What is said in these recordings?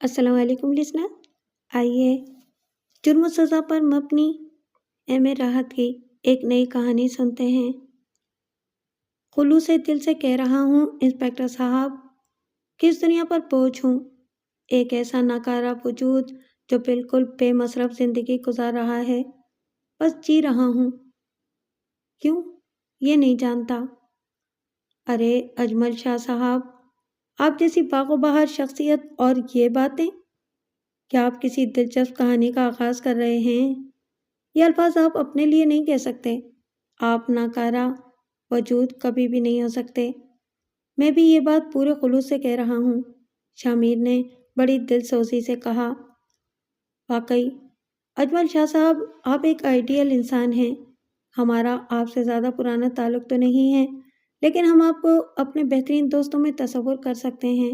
السلام علیکم لسنر، آئیے جرم و سزا پر مبنی ایم اے راحت کی ایک نئی کہانی سنتے ہیں۔ خلوص دل سے کہہ رہا ہوں انسپکٹر صاحب، کس دنیا پر بوجھ ہوں، ایک ایسا ناکارہ وجود جو بالکل بے مصرف زندگی گزار رہا ہے، بس جی رہا ہوں۔ کیوں؟ یہ نہیں جانتا۔ ارے اجمل شاہ صاحب، آپ جیسی باغ و بہار شخصیت اور یہ باتیں! کیا آپ کسی دلچسپ کہانی کا آغاز کر رہے ہیں؟ یہ الفاظ آپ اپنے لیے نہیں کہہ سکتے۔ آپ ناکارہ وجود کبھی بھی نہیں ہو سکتے۔ میں بھی یہ بات پورے خلوص سے کہہ رہا ہوں، شامیر نے بڑی دل سوزی سے کہا۔ واقعی اجمل شاہ صاحب، آپ ایک آئیڈیل انسان ہیں۔ ہمارا آپ سے زیادہ پرانا تعلق تو نہیں ہے، لیکن ہم آپ کو اپنے بہترین دوستوں میں تصور کر سکتے ہیں،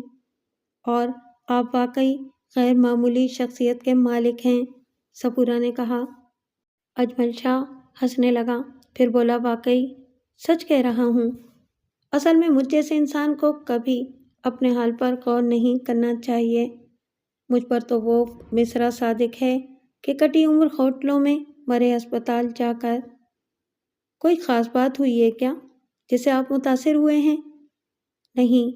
اور آپ واقعی غیر معمولی شخصیت کے مالک ہیں، صفورہ نے کہا۔ اجمل شاہ ہنسنے لگا، پھر بولا، واقعی سچ کہہ رہا ہوں۔ اصل میں مجھ جیسے انسان کو کبھی اپنے حال پر غور نہیں کرنا چاہیے۔ مجھ پر تو وہ مصرع صادق ہے کہ کٹی عمر ہوٹلوں میں مرے ہسپتال جا کر۔ کوئی خاص بات ہوئی ہے کیا جسے آپ متاثر ہوئے ہیں؟ نہیں،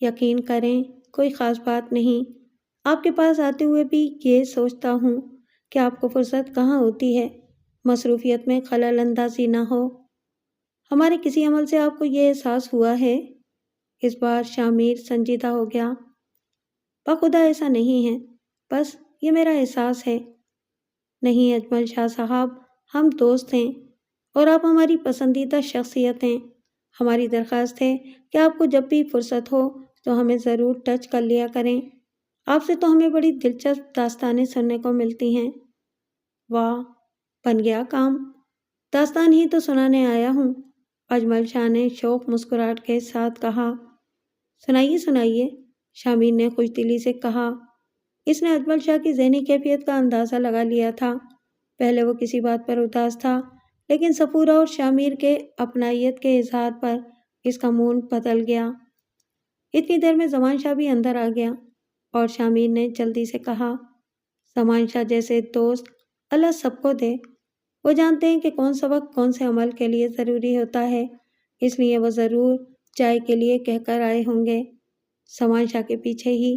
یقین کریں، کوئی خاص بات نہیں۔ آپ کے پاس آتے ہوئے بھی یہ سوچتا ہوں کہ آپ کو فرصت کہاں ہوتی ہے، مصروفیت میں خلل اندازی نہ ہو۔ ہمارے کسی عمل سے آپ کو یہ احساس ہوا ہے؟ اس بار شامیر سنجیدہ ہو گیا۔ بخدا ایسا نہیں ہے، بس یہ میرا احساس ہے۔ نہیں اجمل شاہ صاحب، ہم دوست ہیں اور آپ ہماری پسندیدہ شخصیت ہیں۔ ہماری درخواست ہے کہ آپ کو جب بھی فرصت ہو تو ہمیں ضرور ٹچ کر لیا کریں۔ آپ سے تو ہمیں بڑی دلچسپ داستانیں سننے کو ملتی ہیں۔ واہ، بن گیا کام، داستان ہی تو سنانے آیا ہوں، اجمل شاہ نے شوق مسکراہٹ کے ساتھ کہا۔ سنائیے سنائیے، شامیر نے خوش دلی سے کہا۔ اس نے اجمل شاہ کی ذہنی کیفیت کا اندازہ لگا لیا تھا۔ پہلے وہ کسی بات پر اداس تھا، لیکن صفورہ اور شامیر کے اپنائیت کے اظہار پر اس کا موڈ بدل گیا۔ اتنی دیر میں زمان شاہ بھی اندر آ گیا، اور شامیر نے جلدی سے کہا، زمان شاہ جیسے دوست اللہ سب کو دے۔ وہ جانتے ہیں کہ کون سا وقت کون سے عمل کے لیے ضروری ہوتا ہے، اس لیے وہ ضرور چائے کے لیے کہہ کر آئے ہوں گے۔ زمان شاہ کے پیچھے ہی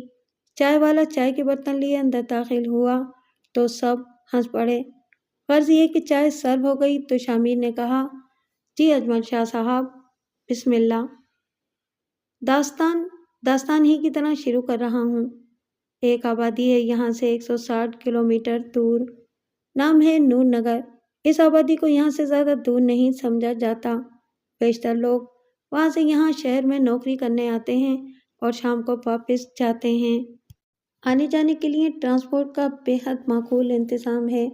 چائے والا چائے کے برتن لیے اندر داخل ہوا تو سب ہنس پڑے۔ غرض یہ کہ چائے سرو ہو گئی تو شامیر نے کہا، جی اجمل شاہ صاحب، بسم اللہ۔ داستان ہی کی طرح شروع کر رہا ہوں۔ ایک آبادی ہے یہاں سے 160 کلومیٹر دور، نام ہے نور نگر۔ اس آبادی کو یہاں سے زیادہ دور نہیں سمجھا جاتا۔ بیشتر لوگ وہاں سے یہاں شہر میں نوکری کرنے آتے ہیں اور شام کو واپس جاتے ہیں۔ آنے جانے کے لیے ٹرانسپورٹ کا بے حد معقول انتظام ہے،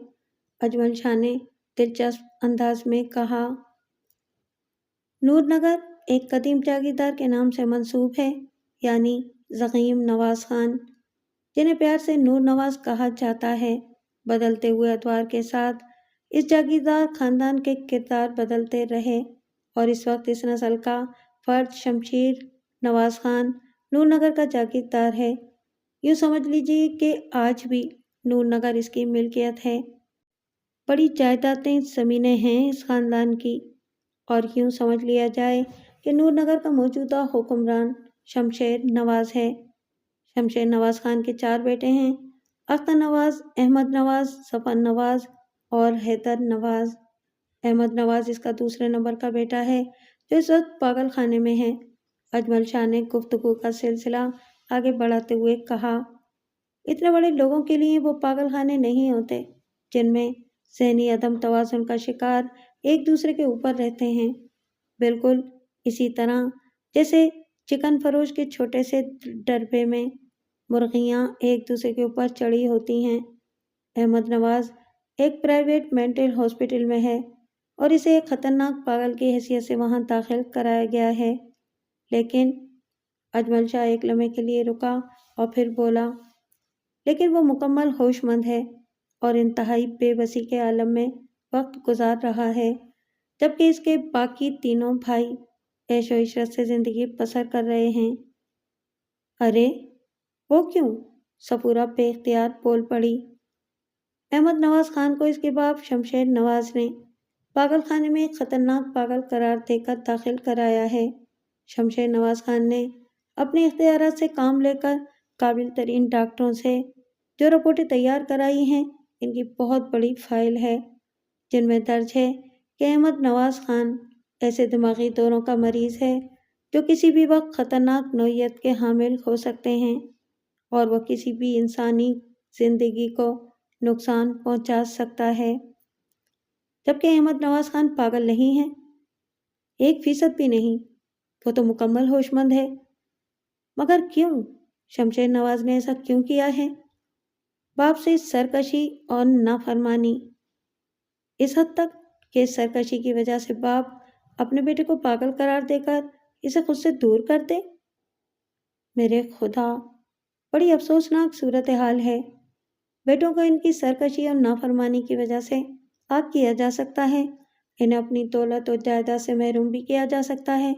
اجمل شاہ نے دلچسپ انداز میں کہا۔ نور نگر ایک قدیم جاگیردار کے نام سے منسوب ہے، یعنی زعیم نواز خان، جنہیں پیار سے نور نواز کہا جاتا ہے۔ بدلتے ہوئے ادوار کے ساتھ اس جاگیردار خاندان کے کردار بدلتے رہے، اور اس وقت اس نسل کا فرد شمشیر نواز خان نور نگر کا جاگیردار ہے۔ یوں سمجھ لیجیے کہ آج بھی نور نگر اس کی ملکیت ہے۔ بڑی جائیدادیں زمینیں ہیں اس خاندان کی، اور یوں سمجھ لیا جائے کہ نور نگر کا موجودہ حکمران شمشیر نواز ہے۔ شمشیر نواز خان کے 4 بیٹے ہیں، اختر نواز، احمد نواز، ظفر نواز اور حیدر نواز۔ احمد نواز اس کا دوسرے نمبر کا بیٹا ہے، جو اس وقت پاگل خانے میں ہے، اجمل شاہ نے گفتگو کا سلسلہ آگے بڑھاتے ہوئے کہا۔ اتنے بڑے لوگوں کے لیے وہ پاگل خانے نہیں ہوتے جن میں ذہنی عدم توازن کا شکار ایک دوسرے کے اوپر رہتے ہیں، بالکل اسی طرح جیسے چکن فروش کے چھوٹے سے ڈربے میں مرغیاں ایک دوسرے کے اوپر چڑھی ہوتی ہیں۔ احمد نواز ایک پرائیویٹ مینٹل ہاسپٹل میں ہے، اور اسے ایک خطرناک پاگل کی حیثیت سے وہاں داخل کرایا گیا ہے۔ لیکن اجمل شاہ ایک لمحے کے لیے رکا اور پھر بولا، لیکن وہ مکمل ہوش مند ہے اور انتہائی بے بسی کے عالم میں وقت گزار رہا ہے، جبکہ اس کے باقی تینوں بھائی عیش و عشرت سے زندگی بسر کر رہے ہیں۔ ارے وہ کیوں؟ صفورہ بے اختیار بول پڑی۔ احمد نواز خان کو اس کے باپ شمشیر نواز نے پاگل خانے میں ایک خطرناک پاگل قرار دے کر داخل کرایا ہے۔ شمشیر نواز خان نے اپنے اختیارات سے کام لے کر قابل ترین ڈاکٹروں سے جو رپورٹیں تیار کرائی ہیں، ان کی بہت بڑی فائل ہے، جن میں درج ہے کہ احمد نواز خان ایسے دماغی دوروں کا مریض ہے جو کسی بھی وقت خطرناک نوعیت کے حامل ہو سکتے ہیں اور وہ کسی بھی انسانی زندگی کو نقصان پہنچا سکتا ہے، جبکہ احمد نواز خان پاگل نہیں ہے، 1% بھی نہیں، وہ تو مکمل ہوش مند ہے۔ مگر کیوں؟ شمشیر نواز نے ایسا کیوں کیا ہے؟ باپ سے سرکشی اور نافرمانی، اس حد تک کہ سرکشی کی وجہ سے باپ اپنے بیٹے کو پاگل قرار دے کر اسے خود سے دور کر دے۔ میرے خدا، بڑی افسوسناک صورتحال ہے۔ بیٹوں کو ان کی سرکشی اور نافرمانی کی وجہ سے آگ کیا جا سکتا ہے، انہیں اپنی دولت و جائیداد سے محروم بھی کیا جا سکتا ہے،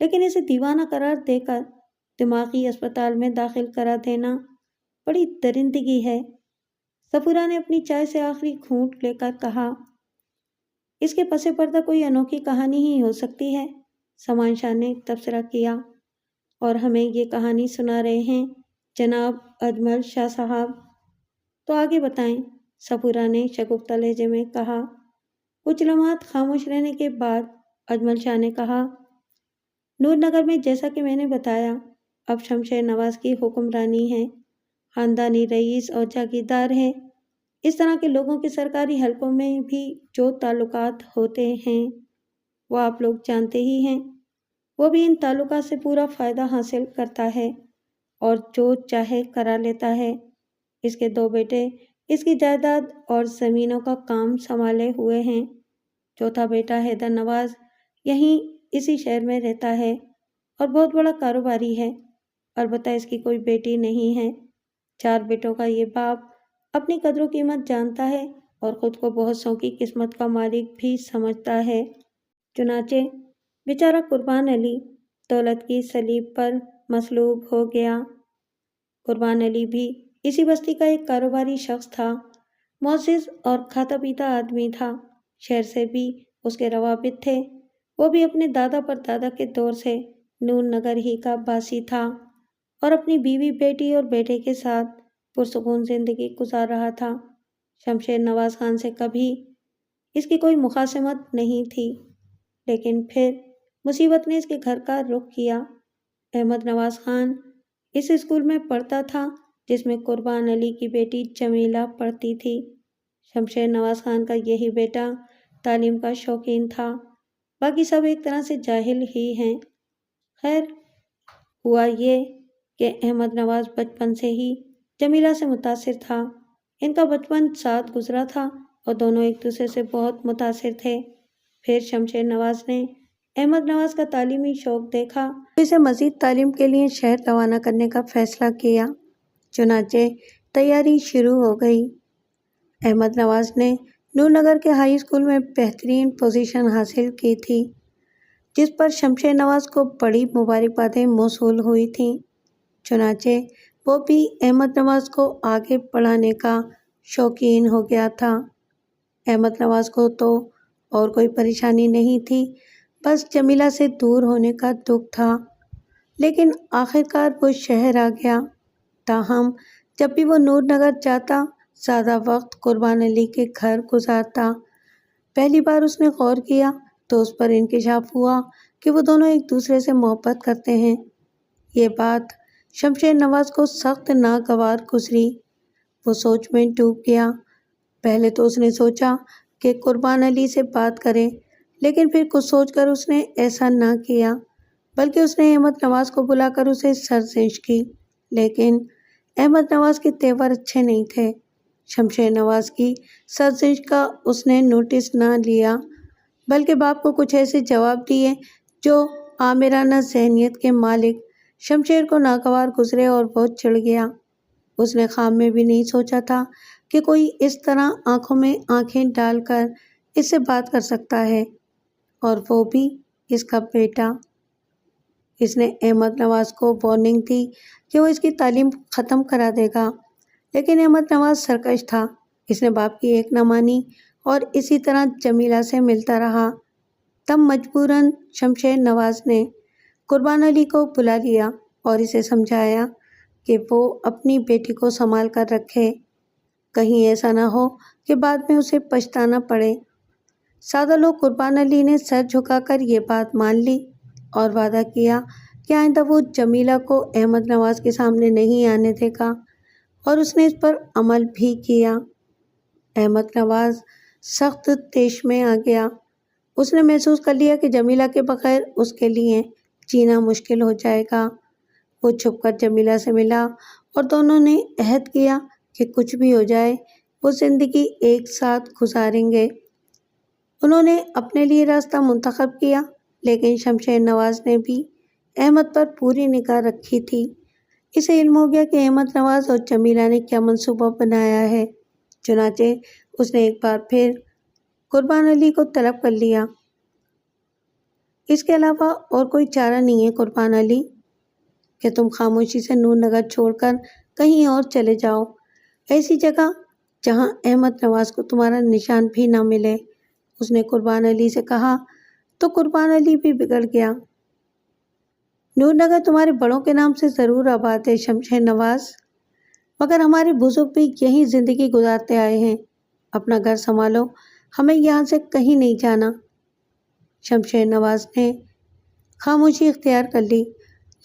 لیکن اسے دیوانہ قرار دے کر دماغی اسپتال میں داخل کرا دینا بڑی درندگی ہے۔ صفورہ نے اپنی چائے سے آخری گھونٹ لے کر کہا، اس کے پس پردہ کوئی انوکھی کہانی ہی ہو سکتی ہے۔ سامان شاہ نے تبصرہ کیا، اور ہمیں یہ کہانی سنا رہے ہیں جناب اجمل شاہ صاحب، تو آگے بتائیں۔ صفورہ نے شگفتہ لہجے میں کہا۔ کچھ لمحات خاموش رہنے کے بعد اجمل شاہ نے کہا، نور نگر میں جیسا کہ میں نے بتایا، اب شمشیر نواز کی حکمرانی ہے، خاندانی رئیس اور جاگیردار ہے۔ اس طرح کے لوگوں کے سرکاری حلقوں میں بھی جو تعلقات ہوتے ہیں وہ آپ لوگ جانتے ہی ہیں، وہ بھی ان تعلقات سے پورا فائدہ حاصل کرتا ہے اور جو چاہے کرا لیتا ہے۔ اس کے 2 بیٹے اس کی جائیداد اور زمینوں کا کام سنبھالے ہوئے ہیں۔ چوتھا بیٹا حیدر نواز یہیں اسی شہر میں رہتا ہے اور بہت بڑا کاروباری ہے، البتہ اس کی کوئی بیٹی نہیں ہے۔ 4 بیٹوں کا یہ باپ اپنی قدر و قیمت جانتا ہے اور خود کو بہت سوں کی قسمت کا مالک بھی سمجھتا ہے۔ چنانچہ بیچارہ قربان علی دولت کی صلیب پر مصلوب ہو گیا۔ قربان علی بھی اسی بستی کا ایک کاروباری شخص تھا، معزز اور کھاتا پیتا آدمی تھا، شہر سے بھی اس کے روابط تھے، وہ بھی اپنے دادا پر دادا کے دور سے نور نگر ہی کا باسی تھا اور اپنی بیوی، بیٹی اور بیٹے کے ساتھ پرسکون زندگی گزار رہا تھا۔ شمشیر نواز خان سے کبھی اس کی کوئی مخاصمت نہیں تھی، لیکن پھر مصیبت نے اس کے گھر کا رخ کیا۔ احمد نواز خان اس اسکول میں پڑھتا تھا جس میں قربان علی کی بیٹی جمیلہ پڑھتی تھی۔ شمشیر نواز خان کا یہی بیٹا تعلیم کا شوقین تھا، باقی سب ایک طرح سے جاہل ہی ہیں۔ خیر، ہوا یہ کہ احمد نواز بچپن سے ہی جمیلہ سے متاثر تھا، ان کا بچپن ساتھ گزرا تھا اور دونوں ایک دوسرے سے بہت متاثر تھے۔ پھر شمشیر نواز نے احمد نواز کا تعلیمی شوق دیکھا تو اسے مزید تعلیم کے لیے شہر روانہ کرنے کا فیصلہ کیا، چنانچہ تیاری شروع ہو گئی۔ احمد نواز نے نور نگر کے ہائی اسکول میں بہترین پوزیشن حاصل کی تھی، جس پر شمشیر نواز کو بڑی مبارکبادیں موصول ہوئی تھیں، چنانچہ وہ بھی احمد نواز کو آگے پڑھانے کا شوقین ہو گیا تھا۔ احمد نواز کو تو اور کوئی پریشانی نہیں تھی، بس جمیلہ سے دور ہونے کا دکھ تھا، لیکن آخرکار وہ شہر آ گیا۔ تاہم جب بھی وہ نور نگر جاتا، زیادہ وقت قربان علی کے گھر گزارتا۔ پہلی بار اس نے غور کیا تو اس پر انکشاف ہوا کہ وہ دونوں ایک دوسرے سے محبت کرتے ہیں۔ یہ بات شمشیر نواز کو سخت ناگوار گزری، وہ سوچ میں ڈوب گیا۔ پہلے تو اس نے سوچا کہ قربان علی سے بات کرے، لیکن پھر کچھ سوچ کر اس نے ایسا نہ کیا، بلکہ اس نے احمد نواز کو بلا کر اسے سرزنش کی، لیکن احمد نواز کے تیور اچھے نہیں تھے۔ شمشیر نواز کی سرزنش کا اس نے نوٹس نہ لیا، بلکہ باپ کو کچھ ایسے جواب دیے جو آمرانہ ذہنیت کے مالک شمشیر کو ناگوار گزرے اور وہ چڑ گیا۔ اس نے خواب میں بھی نہیں سوچا تھا کہ کوئی اس طرح آنکھوں میں آنکھیں ڈال کر اس سے بات کر سکتا ہے، اور وہ بھی اس کا بیٹا۔ اس نے احمد نواز کو وارننگ دی کہ وہ اس کی تعلیم ختم کرا دے گا، لیکن احمد نواز سرکش تھا۔ اس نے باپ کی ایک نہ مانی اور اسی طرح جمیلہ سے ملتا رہا۔ تب مجبوراً شمشیر نواز نے قربان علی کو بلا لیا اور اسے سمجھایا کہ وہ اپنی بیٹی کو سنبھال کر رکھے، کہیں ایسا نہ ہو کہ بعد میں اسے پچھتانا پڑے۔ سادہ لوگ قربان علی نے سر جھکا کر یہ بات مان لی اور وعدہ کیا کہ آئندہ وہ جمیلہ کو احمد نواز کے سامنے نہیں آنے دے گا، اور اس نے اس پر عمل بھی کیا۔ احمد نواز سخت طیش میں آ گیا۔ اس نے محسوس کر لیا کہ جمیلہ کے بغیر اس کے لیے جینا مشکل ہو جائے گا۔ وہ چھپ کر جمیلہ سے ملا اور دونوں نے عہد کیا کہ کچھ بھی ہو جائے وہ زندگی ایک ساتھ گزاریں گے۔ انہوں نے اپنے لیے راستہ منتخب کیا، لیکن شمشیر نواز نے بھی احمد پر پوری نگاہ رکھی تھی۔ اسے علم ہو گیا کہ احمد نواز اور جمیلہ نے کیا منصوبہ بنایا ہے، چنانچہ اس نے ایک بار پھر قربان علی کو طلب کر لیا۔ اس کے علاوہ اور کوئی چارہ نہیں ہے قربان علی کہ تم خاموشی سے نور نگر چھوڑ کر کہیں اور چلے جاؤ، ایسی جگہ جہاں احمد نواز کو تمہارا نشان بھی نہ ملے۔ اس نے قربان علی سے کہا تو قربان علی بھی بگڑ گیا۔ نور نگر تمہارے بڑوں کے نام سے ضرور آباد ہے شمشیر نواز، مگر ہمارے بزرگ بھی یہیں زندگی گزارتے آئے ہیں۔ اپنا گھر سنبھالو، ہمیں یہاں سے کہیں نہیں جانا۔ شمشیر نواز نے خاموشی اختیار کر لی،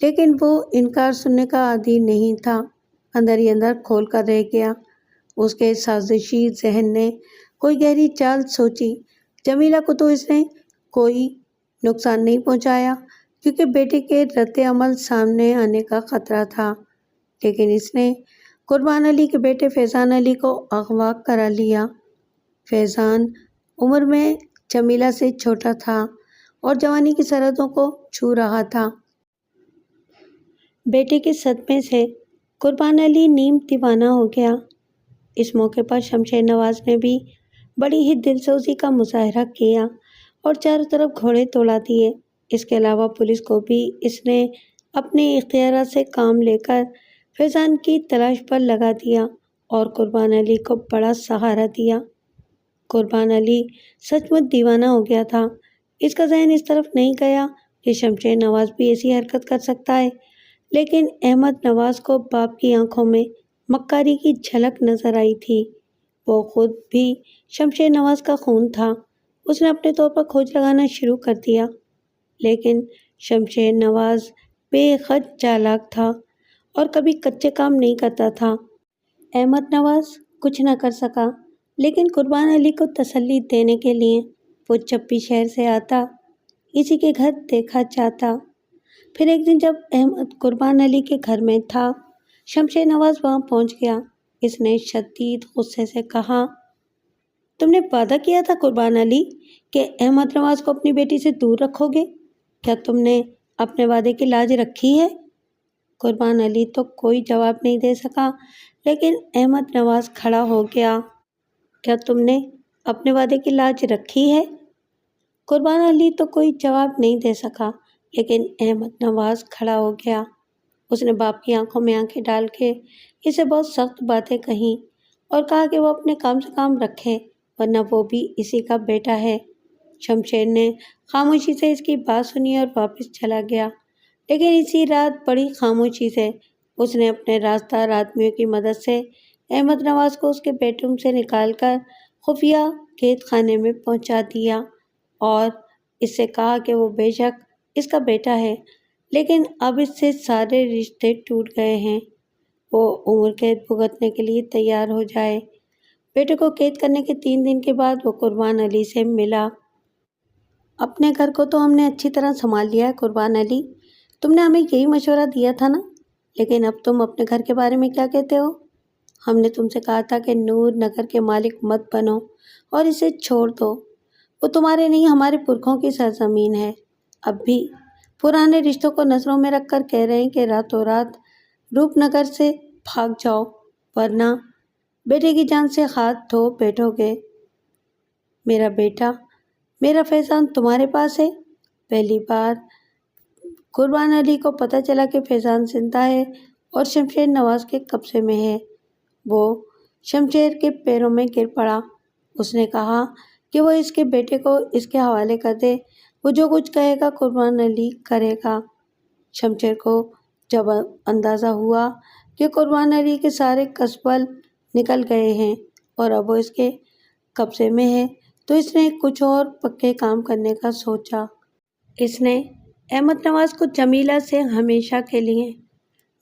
لیکن وہ انکار سننے کا عادی نہیں تھا۔ اندر ہی اندر کھول کر رہ گیا۔ اس کے سازشی ذہن نے کوئی گہری چال سوچی۔ جمیلہ کو تو اس نے کوئی نقصان نہیں پہنچایا کیونکہ بیٹے کے رد عمل سامنے آنے کا خطرہ تھا، لیکن اس نے قربان علی کے بیٹے فیضان علی کو اغوا کرا لیا۔ فیضان عمر میں جمیلہ سے چھوٹا تھا اور جوانی کی سرحدوں کو چھو رہا تھا۔ بیٹے کے صدمے سے قربان علی نیم دیوانہ ہو گیا۔ اس موقع پر شمشیر نواز نے بھی بڑی ہی دلسوزی کا مظاہرہ کیا اور چاروں طرف گھوڑے دوڑا دیے۔ اس کے علاوہ پولیس کو بھی اس نے اپنے اختیارات سے کام لے کر فیضان کی تلاش پر لگا دیا اور قربان علی کو بڑا سہارا دیا۔ قربان علی سچ مچ دیوانہ ہو گیا تھا۔ اس کا ذہن اس طرف نہیں گیا کہ شمشیر نواز بھی ایسی حرکت کر سکتا ہے، لیکن احمد نواز کو باپ کی آنکھوں میں مکاری کی جھلک نظر آئی تھی۔ وہ خود بھی شمشیر نواز کا خون تھا۔ اس نے اپنے طور پر کھوج لگانا شروع کر دیا، لیکن شمشیر نواز بے حد چالاک تھا اور کبھی کچے کام نہیں کرتا تھا۔ احمد نواز کچھ نہ کر سکا، لیکن قربان علی کو تسلی دینے کے لیے وہ جب بھی شہر سے آتا اسی کے گھر دیکھا جاتا۔ پھر ایک دن جب احمد قربان علی کے گھر میں تھا، شمشیر نواز وہاں پہنچ گیا۔ اس نے شدید غصے سے کہا، تم نے وعدہ کیا تھا قربان علی کہ احمد نواز کو اپنی بیٹی سے دور رکھو گے، کیا تم نے اپنے وعدے کی لاج رکھی ہے؟ قربان علی تو کوئی جواب نہیں دے سکا، لیکن احمد نواز کھڑا ہو گیا۔ کیا تم نے اپنے وعدے کی لاج رکھی ہے؟ قربان علی تو کوئی جواب نہیں دے سکا، لیکن احمد نواز کھڑا ہو گیا۔ اس نے باپ کی آنکھوں میں آنکھیں ڈال کے اسے بہت سخت باتیں کہیں اور کہا کہ وہ اپنے کام سے کام رکھے، ورنہ وہ بھی اسی کا بیٹا ہے۔ شمشیر نے خاموشی سے اس کی بات سنی اور واپس چلا گیا، لیکن اسی رات بڑی خاموشی سے اس نے اپنے رازدار آدمیوں کی مدد سے احمد نواز کو اس کے بیڈ روم سے نکال کر خفیہ قید خانے میں پہنچا دیا اور اس سے کہا کہ وہ بے شک اس کا بیٹا ہے، لیکن اب اس سے سارے رشتے ٹوٹ گئے ہیں۔ وہ عمر قید بھگتنے کے لیے تیار ہو جائے۔ بیٹے کو قید کرنے کے 3 دن کے بعد وہ قربان علی سے ملا۔ اپنے گھر کو تو ہم نے اچھی طرح سنبھال لیا ہے قربان علی، تم نے ہمیں یہی مشورہ دیا تھا نا، لیکن اب تم اپنے گھر کے بارے میں کیا کہتے ہو؟ ہم نے تم سے کہا تھا کہ نور نگر کے مالک مت بنو اور اسے چھوڑ دو، وہ تمہارے نہیں ہمارے پرکھوں کی سرزمین ہے۔ اب بھی پرانے رشتوں کو نظروں میں رکھ کر کہہ رہے ہیں کہ راتوں رات روپ نگر سے بھاگ جاؤ، ورنہ بیٹے کی جان سے ہاتھ دھو بیٹھو گے۔ میرا بیٹا، میرا فیضان تمہارے پاس ہے؟ پہلی بار قربان علی کو پتہ چلا کہ فیضان زندہ ہے اور شمشیر نواز کے قبضے میں ہے۔ وہ شمشیر کے پیروں میں گر پڑا۔ اس نے کہا کہ وہ اس کے بیٹے کو اس کے حوالے کر دے، وہ جو کچھ کہے گا قربان علی کرے گا۔ شمشیر کو جب اندازہ ہوا کہ قربان علی کے سارے قصبل نکل گئے ہیں اور اب وہ اس کے قبضے میں ہے، تو اس نے کچھ اور پکے کام کرنے کا سوچا۔ اس نے احمد نواز کو جمیلہ سے ہمیشہ کے لیے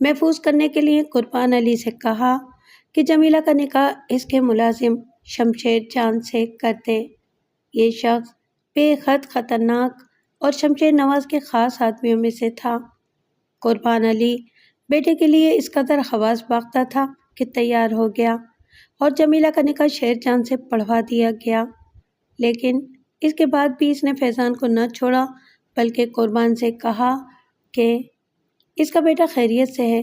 محفوظ کرنے کے لیے قربان علی سے کہا کہ جمیلہ کا نکاح اس کے ملازم شمشیر جان سے کر دے۔ یہ شخص بے حد خطرناک اور شمشیر نواز کے خاص آدمیوں میں سے تھا۔ قربان علی بیٹے کے لیے اس قدر حواس باختہ تھا کہ تیار ہو گیا اور جمیلہ کا نکاح شیر جان سے پڑھوا دیا گیا، لیکن اس کے بعد بھی اس نے فیضان کو نہ چھوڑا، بلکہ قربان سے کہا کہ اس کا بیٹا خیریت سے ہے،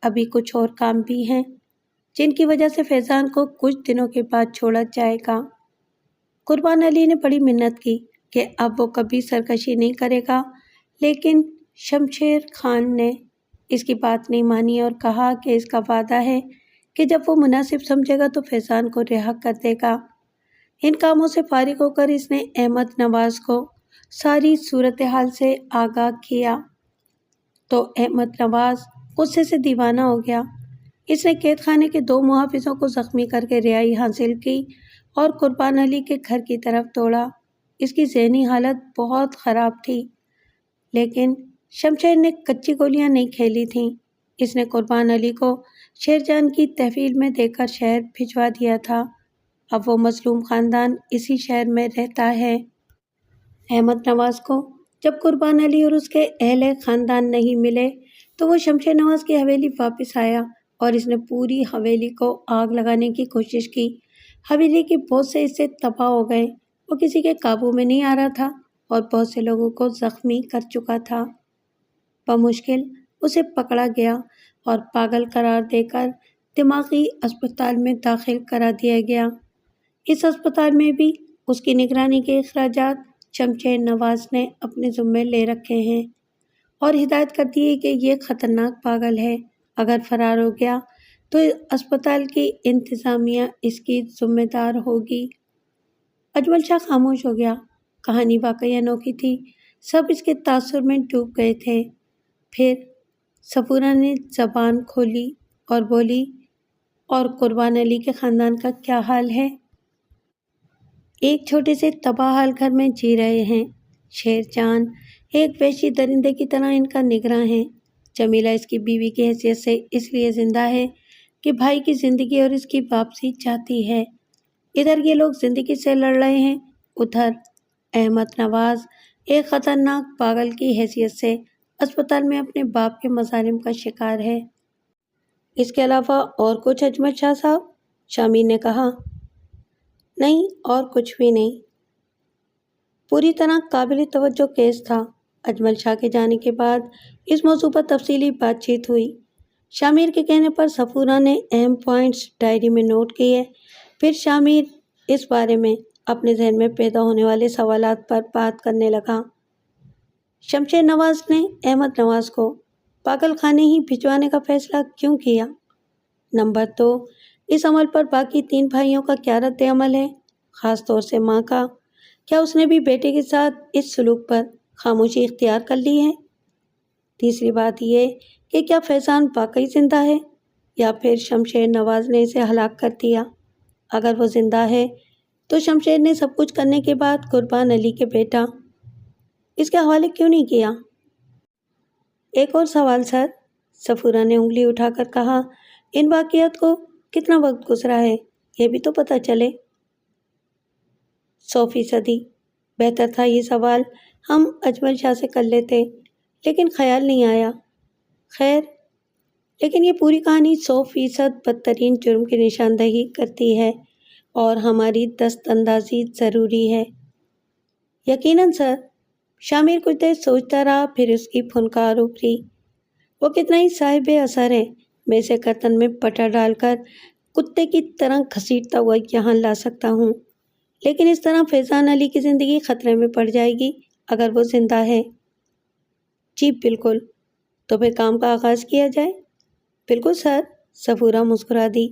ابھی کچھ اور کام بھی ہیں جن کی وجہ سے فیضان کو کچھ دنوں کے بعد چھوڑا جائے گا۔ قربان علی نے بڑی منت کی کہ اب وہ کبھی سرکشی نہیں کرے گا، لیکن شمشیر خان نے اس کی بات نہیں مانی اور کہا کہ اس کا وعدہ ہے کہ جب وہ مناسب سمجھے گا تو فیضان کو رہا کر دے گا۔ ان کاموں سے فارغ ہو کر اس نے احمد نواز کو ساری صورتحال سے آگاہ کیا تو احمد نواز غصے سے دیوانہ ہو گیا۔ اس نے قید خانے کے 2 محافظوں کو زخمی کر کے رہائی حاصل کی اور قربان علی کے گھر کی طرف دوڑا۔ اس کی ذہنی حالت بہت خراب تھی، لیکن شمشیر نے کچی گولیاں نہیں کھیلی تھیں۔ اس نے قربان علی کو شیر جان کی تحویل میں دے کر شہر بھجوا دیا تھا۔ اب وہ مظلوم خاندان اسی شہر میں رہتا ہے۔ احمد نواز کو جب قربان علی اور اس کے اہل خاندان نہیں ملے تو وہ شمشیر نواز کی حویلی واپس آیا اور اس نے پوری حویلی کو آگ لگانے کی کوشش کی۔ حویلی کے بہت سے حصے تباہ ہو گئے، وہ کسی کے قابو میں نہیں آ رہا تھا اور بہت سے لوگوں کو زخمی کر چکا تھا۔ بمشکل اسے پکڑا گیا اور پاگل قرار دے کر دماغی اسپتال میں داخل کرا دیا گیا۔ اس اسپتال میں بھی اس کی نگرانی کے اخراجات شمشیر نواز نے اپنے ذمے لے رکھے ہیں اور ہدایت کر دی ہے کہ یہ خطرناک پاگل ہے، اگر فرار ہو گیا تو اسپتال کی انتظامیہ اس کی ذمہ دار ہوگی۔ اجمل شاہ خاموش ہو گیا۔ کہانی واقعی انوکھی تھی، سب اس کے تاثر میں ڈوب گئے تھے۔ پھر صفورہ نے زبان کھولی اور بولی، اور قربان علی کے خاندان کا کیا حال ہے؟ ایک چھوٹے سے تباہ حال گھر میں جی رہے ہیں۔ شیر جان ایک وحشی درندے کی طرح ان کا نگراں ہے۔ جمیلہ اس کی بیوی کی حیثیت سے اس لیے زندہ ہے کہ بھائی کی زندگی اور اس کی واپسی چاہتی ہے۔ ادھر یہ لوگ زندگی سے لڑ رہے ہیں، ادھر احمد نواز ایک خطرناک پاگل کی حیثیت سے اسپتال میں اپنے باپ کے مظالم کا شکار ہے۔ اس کے علاوہ اور کچھ اجمل شاہ صاحب؟ شامر نے کہا۔ نہیں، اور کچھ بھی نہیں۔ پوری طرح قابل توجہ کیس تھا۔ اجمل شاہ کے جانے کے بعد اس موضوع پر تفصیلی بات چیت ہوئی۔ شامر کے کہنے پر صفورہ نے اہم پوائنٹس ڈائری میں نوٹ کیے۔ پھر شامر اس بارے میں اپنے ذہن میں پیدا ہونے والے سوالات پر بات کرنے لگا۔ شمشیر نواز نے احمد نواز کو پاگل خانے ہی بھجوانے کا فیصلہ کیوں کیا؟ نمبر 2، اس عمل پر باقی 3 بھائیوں کا کیا رد عمل ہے، خاص طور سے ماں کا؟ کیا اس نے بھی بیٹے کے ساتھ اس سلوک پر خاموشی اختیار کر لی ہے؟ تیسری بات یہ کہ کیا فیضان واقعی زندہ ہے یا پھر شمشیر نواز نے اسے ہلاک کر دیا؟ اگر وہ زندہ ہے تو شمشیر نے سب کچھ کرنے کے بعد قربان علی کے بیٹا اس کے حوالے کیوں نہیں کیا؟ ایک اور سوال سر، صفورہ نے انگلی اٹھا کر کہا، ان واقعات کو کتنا وقت گزرا ہے یہ بھی تو پتہ چلے۔ 100%۔ بہتر تھا یہ سوال ہم اجمل شاہ سے کر لیتے، لیکن خیال نہیں آیا۔ خیر، لیکن یہ پوری کہانی 100% بدترین جرم کی نشاندہی کرتی ہے اور ہماری دست اندازی ضروری ہے۔ یقیناً سر۔ شامر کچھ دیر سوچتا رہا، پھر اس کی پھنکار ابھری۔ وہ کتنا ہی صاحب اثر ہے، میں اسے کرتن میں پٹا ڈال کر کتے کی طرح گھسیٹتا ہوا یہاں لا سکتا ہوں، لیکن اس طرح فیضان علی کی زندگی خطرے میں پڑ جائے گی اگر وہ زندہ ہے۔ جی بالکل، تو پھر کام کا آغاز کیا جائے؟ بالکل سر، صفورہ مسکرا دی۔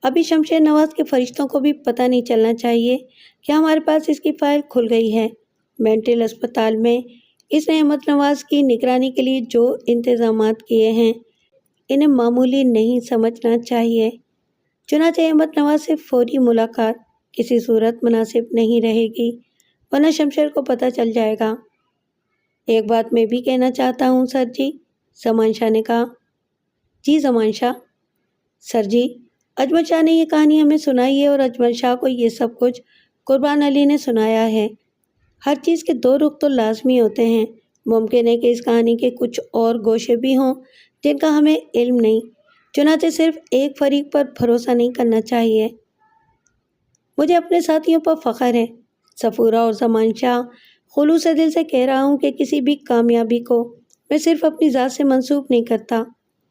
ابھی شمشیر نواز کے فرشتوں کو بھی پتہ نہیں چلنا چاہیے کہ ہمارے پاس اس کی فائل کھل گئی ہے۔ مینٹل اسپتال میں اس نے احمد نواز کی نگرانی کے لیے جو انتظامات کیے ہیں انہیں معمولی نہیں سمجھنا چاہیے۔ چنانچہ احمد نواز سے فوری ملاقات کسی صورت مناسب نہیں رہے گی، ورنہ شمشیر کو پتہ چل جائے گا۔ ایک بات میں بھی کہنا چاہتا ہوں سر جی، زمان شاہ نے کہا۔ جی زمان شاہ؟ سر جی، اجمل شاہ نے یہ کہانی ہمیں سنائی ہے اور اجمل شاہ کو یہ سب کچھ قربان علی نے سنایا ہے۔ ہر چیز کے دو رخ تو لازمی ہوتے ہیں۔ ممکن ہے کہ اس کہانی کے کچھ اور گوشے بھی ہوں جن کا ہمیں علم نہیں، چنانچہ صرف ایک فریق پر بھروسہ نہیں کرنا چاہیے۔ مجھے اپنے ساتھیوں پر فخر ہے، صفورہ اور زمان شاہ۔ خلوص دل سے کہہ رہا ہوں کہ کسی بھی کامیابی کو میں صرف اپنی ذات سے منسوب نہیں کرتا۔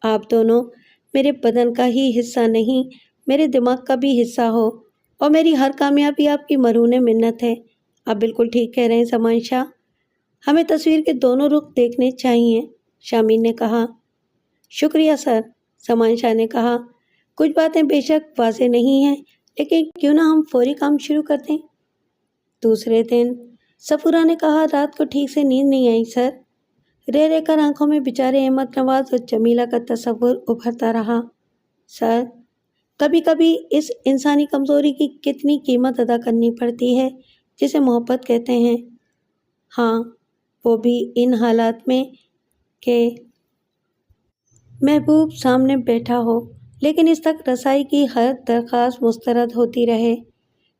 آپ دونوں میرے بدن کا ہی حصہ نہیں، میرے دماغ کا بھی حصہ ہو، اور میری ہر کامیابی آپ کی مرہون منت ہے۔ آپ بالکل ٹھیک کہہ رہے ہیں زمان شاہ، ہمیں تصویر کے دونوں رخ دیکھنے چاہیے، شامل نے کہا۔ شکریہ سر، زمان شاہ نے کہا۔ کچھ باتیں بے شک واضح نہیں ہیں، لیکن کیوں نہ ہم فوری کام شروع کر دیں؟ دوسرے دن صفورہ نے کہا، رات کو ٹھیک سے نیند نہیں آئی سر۔ رہ رہ کر آنکھوں میں بیچارے احمد نواز اور جمیلہ کا تصور ابھرتا رہا۔ سر، کبھی کبھی اس انسانی کمزوری کی کتنی قیمت ادا کرنی پڑتی ہے جسے محبت کہتے ہیں۔ ہاں، وہ بھی ان حالات میں کہ محبوب سامنے بیٹھا ہو لیکن اس تک رسائی کی ہر درخواست مسترد ہوتی رہے۔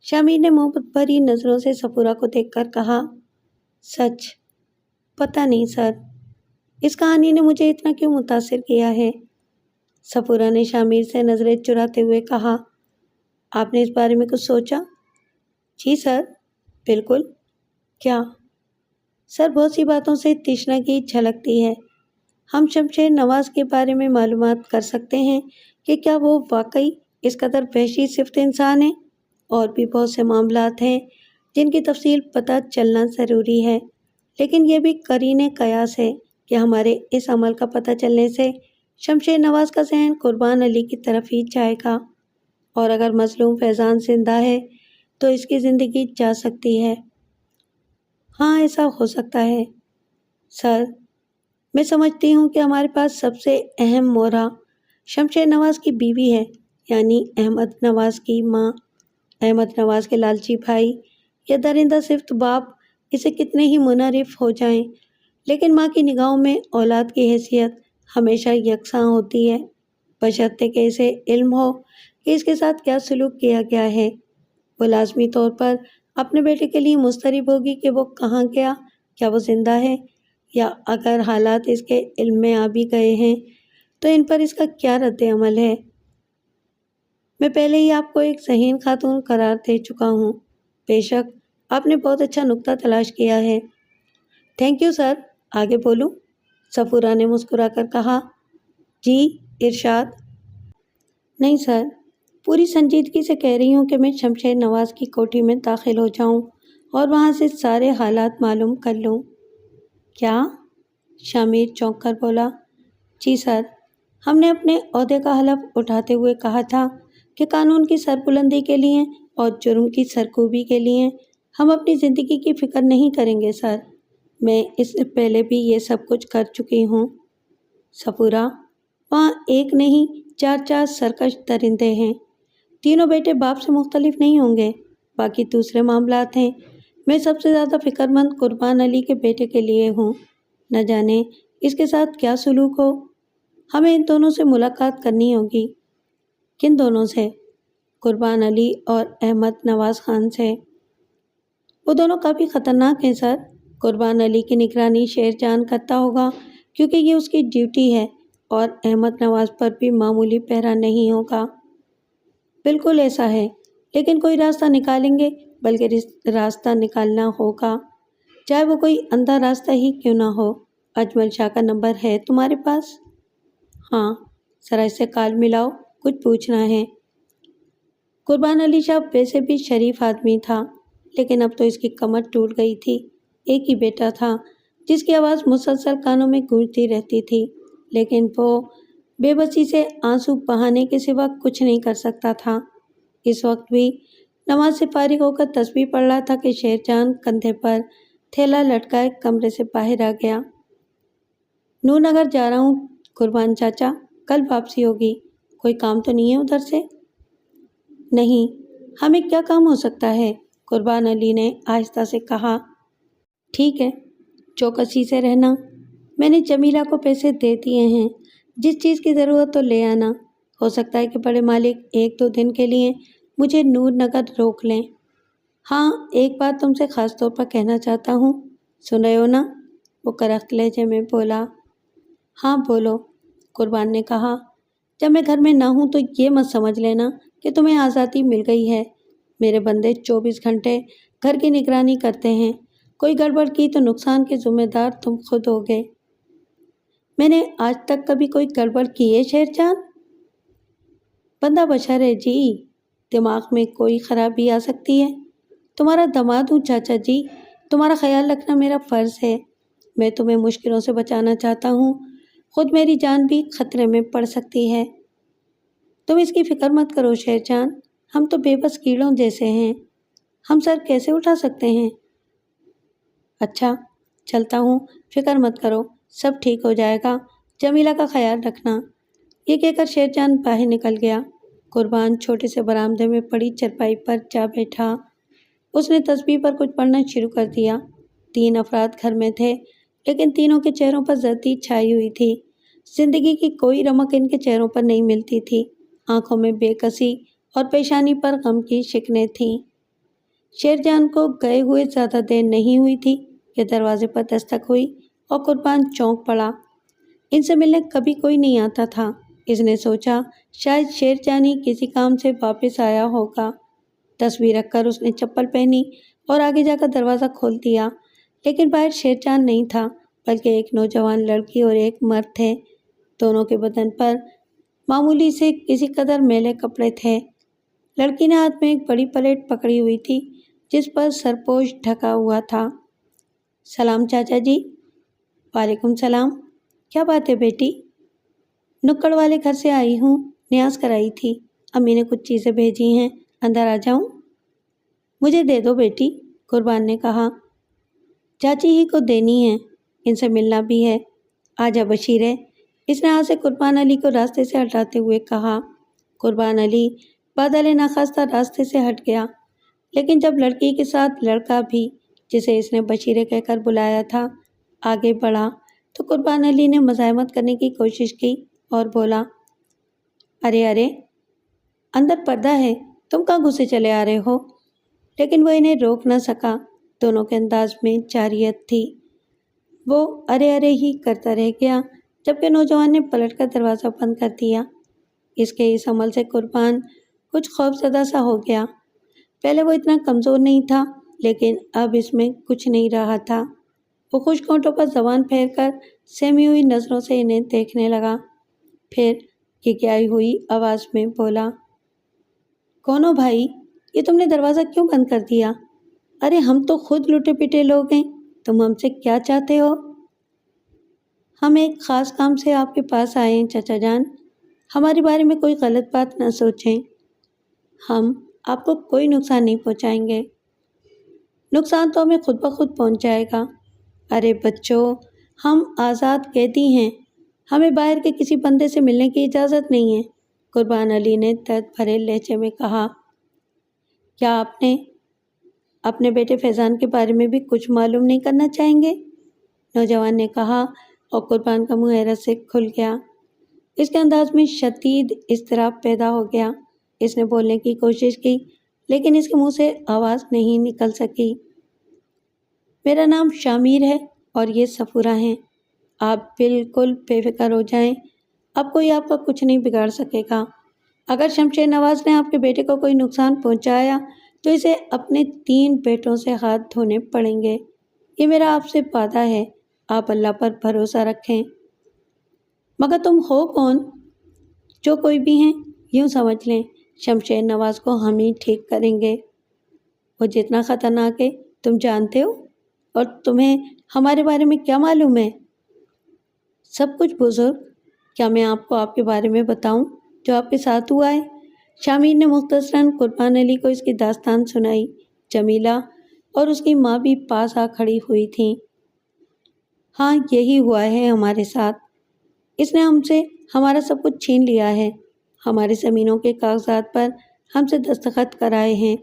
شامل نے محبت بھری نظروں سے صفورہ کو دیکھ کر کہا، سچ پتہ نہیں سر، اس کہانی نے مجھے اتنا کیوں متاثر کیا ہے؟ صفورہ نے شامل سے نظریں چراتے ہوئے کہا، آپ نے اس بارے میں کچھ سوچا؟ جی سر، بالکل۔ کیا؟ سر، بہت سی باتوں سے تشنگی جھلکتی ہے۔ ہم شمشیر نواز کے بارے میں معلومات کر سکتے ہیں کہ کیا وہ واقعی اس قدر وحشی صفت انسان ہے؟ اور بھی بہت سے معاملات ہیں جن کی تفصیل پتہ چلنا ضروری ہے، لیکن یہ بھی قرینِ قیاس ہے کہ ہمارے اس عمل کا پتہ چلنے سے شمشیر نواز کا ذہن قربان علی کی طرف ہی جائے گا، اور اگر مظلوم فیضان زندہ ہے تو اس کی زندگی جا سکتی ہے۔ ہاں، ایسا ہو سکتا ہے۔ سر، میں سمجھتی ہوں کہ ہمارے پاس سب سے اہم مورا شمشیر نواز کی بیوی ہے، یعنی احمد نواز کی ماں۔ احمد نواز کے لالچی بھائی یا درندہ صفت باپ اسے کتنے ہی منحرف ہو جائیں، لیکن ماں کی نگاہوں میں اولاد کی حیثیت ہمیشہ یکساں ہوتی ہے، بشرطے کہ اسے علم ہو کہ اس کے ساتھ کیا سلوک کیا گیا ہے۔ وہ لازمی طور پر اپنے بیٹے کے لیے مضطرب ہوگی کہ وہ کہاں گیا، کیا وہ زندہ ہے، یا اگر حالات اس کے علم میں آ بھی گئے ہیں تو ان پر اس کا کیا رد عمل ہے۔ میں پہلے ہی آپ کو ایک ذہین خاتون قرار دے چکا ہوں۔ بے شک آپ نے بہت اچھا نقطہ تلاش کیا ہے۔ تھینک یو سر، آگے بولوں؟ صفورہ نے مسکرا کر کہا۔ جی، ارشاد۔ نہیں سر، پوری سنجیدگی سے کہہ رہی ہوں کہ میں شمشیر نواز کی کوٹھی میں داخل ہو جاؤں اور وہاں سے سارے حالات معلوم کر لوں۔ کیا؟ شامل چونک کر بولا۔ جی سر، ہم نے اپنے عہدے کا حلف اٹھاتے ہوئے کہا تھا کہ قانون کی سربلندی کے لیے اور جرم کی سرکوبی کے لیے ہم اپنی زندگی کی فکر نہیں کریں گے سر۔ میں اس سے پہلے بھی یہ سب کچھ کر چکی ہوں۔ صفورہ، وہاں ایک نہیں 4 سرکش درندے ہیں، تینوں بیٹے باپ سے مختلف نہیں ہوں گے، باقی دوسرے معاملات ہیں۔ میں سب سے زیادہ فکر مند قربان علی کے بیٹے کے لیے ہوں، نہ جانے اس کے ساتھ کیا سلوک ہو۔ ہمیں ان دونوں سے ملاقات کرنی ہوگی۔ کن دونوں سے؟ قربان علی اور احمد نواز خان سے۔ وہ دونوں کافی خطرناک ہیں سر۔ قربان علی کی نگرانی شیر جان کرتا ہوگا کیونکہ یہ اس کی ڈیوٹی ہے، اور احمد نواز پر بھی معمولی پہرا نہیں ہوگا۔ بالکل ایسا ہے، لیکن کوئی راستہ نکالیں گے، بلکہ راستہ نکالنا ہوگا، چاہے وہ کوئی اندھا راستہ ہی کیوں نہ ہو۔ اجمل شاہ کا نمبر ہے تمہارے پاس؟ ہاں، ذرا اس سے کال ملاؤ، کچھ پوچھنا ہے۔ قربان علی شاہ ویسے بھی شریف آدمی تھا، لیکن اب تو اس کی کمر ٹوٹ گئی تھی۔ ایک ہی بیٹا تھا، جس کی آواز مسلسل کانوں میں گونجتی رہتی تھی، لیکن وہ بے بسی سے آنسو بہانے کے سوا کچھ نہیں کر سکتا تھا۔ اس وقت بھی نماز سے فارغ ہو کر تسبیح پڑھ رہا تھا کہ شیرجان کندھے پر تھیلا لٹکائے کمرے سے باہر آ گیا۔ نور نگر جا رہا ہوں قربان چاچا، کل واپسی ہوگی، کوئی کام تو نہیں ہے ادھر سے؟ نہیں، ہمیں کیا کام ہو سکتا ہے، قربان علی نے آہستہ سے کہا۔ ٹھیک ہے، چوکسی سے رہنا، میں نے جمیلہ کو پیسے دے دیے ہیں، جس چیز کی ضرورت تو لے آنا، ہو سکتا ہے کہ بڑے مالک 1-2 دن کے لیے مجھے نور نگر روک لیں۔ ہاں، ایک بات تم سے خاص طور پر کہنا چاہتا ہوں، سن رہے ہو نا؟ وہ کرخت لہجے میں بولا۔ ہاں بولو، قربان نے کہا۔ جب میں گھر میں نہ ہوں تو یہ مت سمجھ لینا کہ تمہیں آزادی مل گئی ہے۔ میرے بندے 24 گھنٹے گھر کی نگرانی کرتے ہیں، کوئی گڑبڑ کی تو نقصان کے ذمہ دار تم خود ہوگے۔ میں نے آج تک کبھی کوئی گڑبڑ کی ہے شیرجان؟ بندہ بشر ہے جی، دماغ میں کوئی خرابی آ سکتی ہے۔ تمہارا داماد ہوں چاچا جی، تمہارا خیال رکھنا میرا فرض ہے۔ میں تمہیں مشکلوں سے بچانا چاہتا ہوں، خود میری جان بھی خطرے میں پڑ سکتی ہے۔ تم اس کی فکر مت کرو شیرجان، ہم تو بے بس کیڑوں جیسے ہیں، ہم سر کیسے اٹھا سکتے ہیں؟ اچھا، چلتا ہوں، فکر مت کرو، سب ٹھیک ہو جائے گا، جمیلہ کا خیال رکھنا۔ یہ کہہ کر شیرجان باہر نکل گیا۔ قربان چھوٹے سے برآمدے میں پڑی چرپائی پر جا بیٹھا۔ اس نے تسبیح پر کچھ پڑھنا شروع کر دیا۔ 3 افراد گھر میں تھے، لیکن تینوں کے چہروں پر زردی چھائی ہوئی تھی۔ زندگی کی کوئی رمق ان کے چہروں پر نہیں ملتی تھی۔ آنکھوں میں بے کسی اور پیشانی پر غم کی شکنیں تھیں۔ شیرجان کو گئے ہوئے زیادہ دیر نہیں ہوئی تھی کہ دروازے پر دستک ہوئی اور قربان چونک پڑا۔ ان سے ملنے کبھی کوئی نہیں آتا تھا۔ اس نے سوچا شاید شیرجانی کسی کام سے واپس آیا ہوگا۔ تسبیح رکھ کر اس نے چپل پہنی اور آگے جا کر دروازہ کھول دیا، لیکن باہر شیرجان نہیں تھا، بلکہ ایک نوجوان لڑکی اور ایک مرد تھے۔ دونوں کے بدن پر معمولی سے کسی قدر میلے کپڑے تھے۔ لڑکی نے ہاتھ میں ایک بڑی پلیٹ پکڑی ہوئی تھی جس پر سرپوش ڈھکا ہوا تھا۔ سلام چاچا جی۔ وعلیکم سلام، کیا بات ہے بیٹی؟ نکڑ والے گھر سے آئی ہوں، نیاز کرائی تھی، امی نے کچھ چیزیں بھیجی ہیں، اندر آ جاؤں؟ مجھے دے دو بیٹی، قربان نے کہا۔ چاچی ہی کو دینی ہے، ان سے ملنا بھی ہے، آجا بشیرے، اس نے ہاتھ سے قربان علی کو راستے سے ہٹاتے ہوئے کہا۔ قربان علی بادل ناخواستہ راستے سے ہٹ گیا، لیکن جب لڑکی کے ساتھ لڑکا بھی، جسے اس نے بشیرے کہہ کر بلایا تھا، آگے بڑھا تو قربان علی نے مزاحمت کرنے کی کوشش کی اور بولا، ارے ارے، اندر پردہ ہے، تم کہاں گھسے چلے آ رہے ہو؟ لیکن وہ انہیں روک نہ سکا، دونوں کے انداز میں جارحیت تھی۔ وہ ارے ارے ہی کرتا رہ گیا، جبکہ نوجوان نے پلٹ کر دروازہ بند کر دیا۔ اس کے اس عمل سے قربان کچھ خوف زدہ سا ہو گیا۔ پہلے وہ اتنا کمزور نہیں تھا، لیکن اب اس میں کچھ نہیں رہا تھا۔ وہ خشک ہونٹوں پر زبان پھیر کر سہمی ہوئی نظروں سے انہیں دیکھنے لگا، پھر گھگھیائی ہوئی آواز میں بولا، کون ہو بھائی؟ یہ تم نے دروازہ کیوں بند کر دیا؟ ارے ہم تو خود لٹے پٹے لوگ ہیں، تم ہم سے کیا چاہتے ہو؟ ہم ایک خاص کام سے آپ کے پاس آئے ہیں چچا جان، ہمارے بارے میں کوئی غلط بات نہ سوچیں، ہم آپ کو کوئی نقصان نہیں پہنچائیں گے۔ نقصان تو ہمیں خود بخود پہنچ جائے گا۔ ارے بچوں، ہم آزاد قیدی ہیں، ہمیں باہر کے کسی بندے سے ملنے کی اجازت نہیں ہے، قربان علی نے درد بھرے لہجے میں کہا۔ کیا آپ نے اپنے بیٹے فیضان کے بارے میں بھی کچھ معلوم نہیں کرنا چاہیں گے؟ نوجوان نے کہا اور قربان کا منہ حیرت سے کھل گیا۔ اس کے انداز میں شدید اضطراب پیدا ہو گیا۔ اس نے بولنے کی کوشش کی، لیکن اس کے منہ سے آواز نہیں نکل سکی۔ میرا نام شامیر ہے اور یہ صفورہ ہیں، آپ بالکل بے فکر ہو جائیں، اب کوئی آپ کا کچھ نہیں بگاڑ سکے گا۔ اگر شمشیر نواز نے آپ کے بیٹے کو کوئی نقصان پہنچایا تو اسے اپنے 3 بیٹوں سے ہاتھ دھونے پڑیں گے، یہ میرا آپ سے وعدہ ہے، آپ اللہ پر بھروسہ رکھیں۔ مگر تم ہو کون؟ جو کوئی بھی ہیں، یوں سمجھ لیں شمشیر نواز کو ہم ہی ٹھیک کریں گے۔ وہ جتنا خطرناک ہے تم جانتے ہو؟ اور تمہیں ہمارے بارے میں کیا معلوم ہے؟ سب کچھ بزرگ، کیا میں آپ کو آپ کے بارے میں بتاؤں جو آپ کے ساتھ ہوا ہے؟ شامیر نے مختصراً قربان علی کو اس کی داستان سنائی۔ جمیلہ اور اس کی ماں بھی پاس آ کھڑی ہوئی تھیں۔ ہاں، یہی ہوا ہے ہمارے ساتھ۔ اس نے ہم سے ہمارا سب کچھ چھین لیا ہے، ہماری زمینوں کے کاغذات پر ہم سے دستخط کرائے ہیں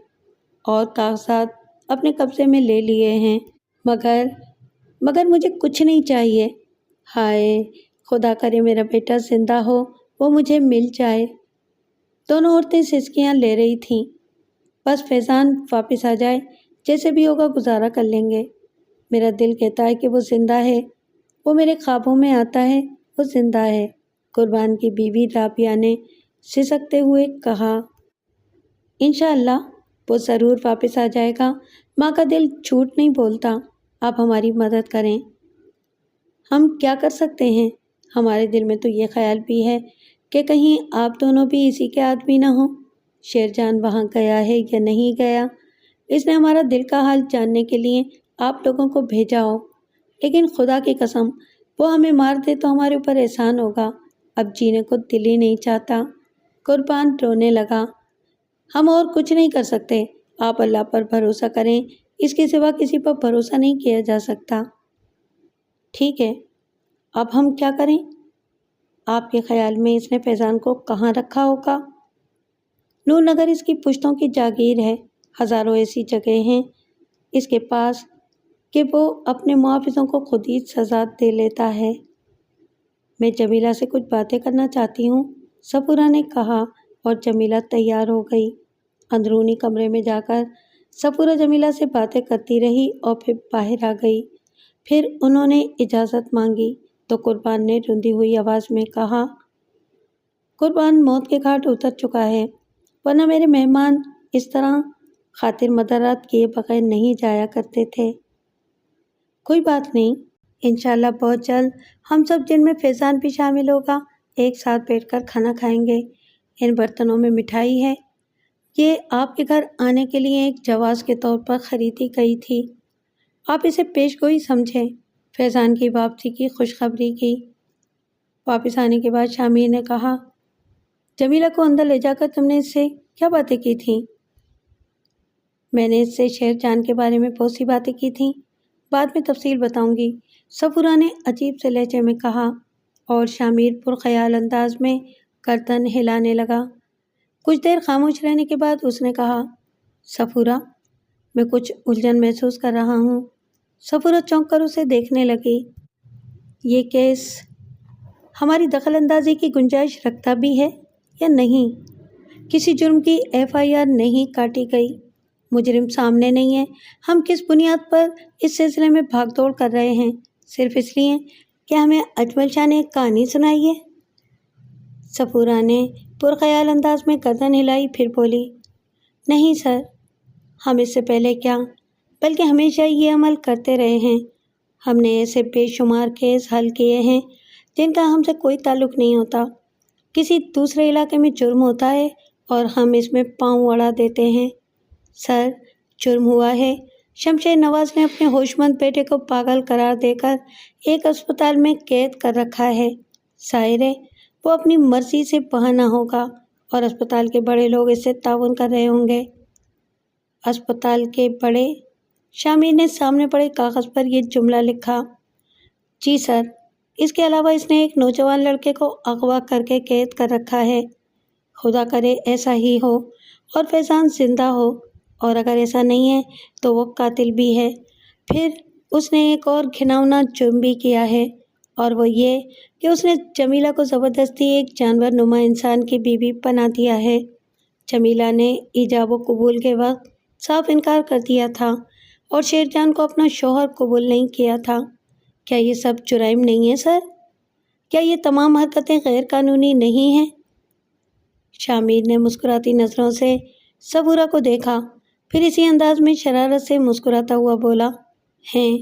اور کاغذات اپنے قبضے میں لے لیے ہیں، مگر مجھے کچھ نہیں چاہیے۔ ہائے، خدا کرے میرا بیٹا زندہ ہو، وہ مجھے مل جائے۔ دونوں عورتیں سسکیاں لے رہی تھیں۔ بس فیضان واپس آ جائے، جیسے بھی ہوگا گزارا کر لیں گے۔ میرا دل کہتا ہے کہ وہ زندہ ہے، وہ میرے خوابوں میں آتا ہے، وہ زندہ ہے، قربان کی بیوی رابعہ نے سسکتے ہوئے کہا۔ انشاءاللہ وہ ضرور واپس آ جائے گا، ماں کا دل جھوٹ نہیں بولتا۔ آپ ہماری مدد کریں۔ ہم کیا کر سکتے ہیں؟ ہمارے دل میں تو یہ خیال بھی ہے کہ کہیں آپ دونوں بھی اسی کے آدمی نہ ہوں۔ شیرجان وہاں گیا ہے یا نہیں گیا، اس نے ہمارا دل کا حال جاننے کے لیے آپ لوگوں کو بھیجا ہو، لیکن خدا کی قسم وہ ہمیں مار دے تو ہمارے اوپر احسان ہوگا۔ اب جینے کو دل ہی نہیں چاہتا۔ قربان رونے لگا۔ ہم اور کچھ نہیں کر سکتے، آپ اللہ پر بھروسہ کریں، اس کے سوا کسی پر بھروسہ نہیں کیا جا سکتا۔ ٹھیک ہے، اب ہم کیا کریں؟ آپ کے خیال میں اس نے فیضان کو کہاں رکھا ہوگا؟ نور نگر اس کی پشتوں کی جاگیر ہے، ہزاروں ایسی جگہ ہیں اس کے پاس کہ وہ اپنے محافظوں کو خود ہی سزا دے لیتا ہے۔ میں جمیلہ سے کچھ باتیں کرنا چاہتی ہوں، صفورہ نے کہا اور جمیلہ تیار ہو گئی۔ اندرونی کمرے میں جا کر صفورہ جمیلہ سے باتیں کرتی رہی اور پھر باہر آ گئی۔ پھر انہوں نے اجازت مانگی تو قربان نے رندی ہوئی آواز میں کہا، قربان موت کے گھاٹ اتر چکا ہے، ورنہ میرے مہمان اس طرح خاطر مدارات کیے بغیر نہیں جایا کرتے تھے۔ کوئی بات نہیں، انشاءاللہ بہت جلد ہم سب جن میں فیضان بھی شامل ہوگا ایک ساتھ بیٹھ کر کھانا کھائیں گے۔ ان برتنوں میں مٹھائی ہے، یہ آپ کے گھر آنے کے لیے ایک جواز کے طور پر خریدی گئی تھی، آپ اسے پیش گوئی سمجھیں، فیضان کی واپسی کی خوشخبری کی۔ واپس آنے کے بعد شامیر نے کہا، جمیلہ کو اندر لے جا کر تم نے اس سے کیا باتیں کی تھیں؟ میں نے اس سے شیرجان کے بارے میں بہت سی باتیں کی تھیں، بعد میں تفصیل بتاؤں گی، صفورہ نے عجیب سے لہجے میں کہا، اور شامیر پرخیال انداز میں گردن ہلانے لگا۔ کچھ دیر خاموش رہنے کے بعد اس نے کہا، صفورہ، میں کچھ الجھن محسوس کر رہا ہوں۔ صفورہ چونک کر اسے دیکھنے لگی۔ یہ کیس ہماری دخل اندازی کی گنجائش رکھتا بھی ہے یا نہیں؟ کسی جرم کی FIR نہیں کاٹی گئی، مجرم سامنے نہیں ہے، ہم کس بنیاد پر اس سلسلے میں بھاگ دوڑ کر رہے ہیں؟ صرف اس لیے کہ ہمیں اجمل شاہ نے ایک کہانی سنائی ہے؟ صفورہ نے پرخیال انداز میں گردن ہلائی، پھر بولی، نہیں سر، ہم اس سے پہلے کیا بلکہ ہمیشہ یہ عمل کرتے رہے ہیں۔ ہم نے ایسے بے شمار کیس حل کیے ہیں جن کا ہم سے کوئی تعلق نہیں ہوتا، کسی دوسرے علاقے میں جرم ہوتا ہے اور ہم اس میں پاؤں اڑا دیتے ہیں۔ سر، جرم ہوا ہے، شمشیر نواز نے اپنے ہوش مند بیٹے کو پاگل قرار دے کر ایک اسپتال میں قید کر رکھا ہے، ظاہر ہے وہ اپنی مرضی سے وہاں نہ ہوگا اور اسپتال کے بڑے لوگ اس سے تعاون کر رہے ہوں گے۔ اسپتال کے بڑے؟ شامیر نے سامنے پڑے کاغذ پر یہ جملہ لکھا۔ جی سر، اس کے علاوہ اس نے ایک نوجوان لڑکے کو اغوا کر کے قید کر رکھا ہے۔ خدا کرے ایسا ہی ہو اور فیضان زندہ ہو، اور اگر ایسا نہیں ہے تو وہ قاتل بھی ہے۔ پھر اس نے ایک اور گھناؤنا جرم بھی کیا ہے، اور وہ یہ کہ اس نے جمیلہ کو زبردستی ایک جانور نما انسان کی بیوی بنا دیا ہے۔ جمیلہ نے ایجاب و قبول کے وقت صاف انکار کر دیا تھا اور شیرجان کو اپنا شوہر قبول نہیں کیا تھا۔ کیا یہ سب جرائم نہیں ہیں سر؟ کیا یہ تمام حرکتیں غیر قانونی نہیں ہیں؟ شامیر نے مسکراتی نظروں سے صفورہ کو دیکھا، پھر اسی انداز میں شرارت سے مسکراتا ہوا بولا، ہیں۔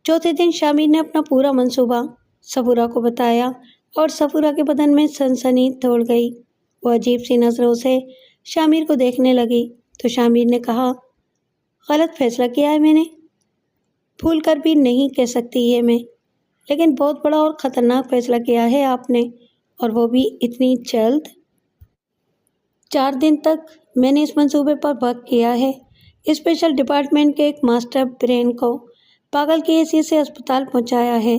چوتھے دن شامیر نے اپنا پورا منصوبہ صفورہ کو بتایا اور صفورہ کے بدن میں سنسنی دوڑ گئی۔ وہ عجیب سی نظروں سے شامیر کو دیکھنے لگی تو شامیر نے کہا، غلط فیصلہ کیا ہے میں نے، پھول کر بھی نہیں کہہ سکتی یہ میں، لیکن بہت بڑا اور خطرناک فیصلہ کیا ہے آپ نے، اور وہ بھی اتنی جلد۔ 4 دن تک میں نے اس منصوبے پر ورک کیا ہے، اسپیشل ڈپارٹمنٹ کے ایک ماسٹر برین کو پاگل کی حیثیت سے اسپتال پہنچایا ہے۔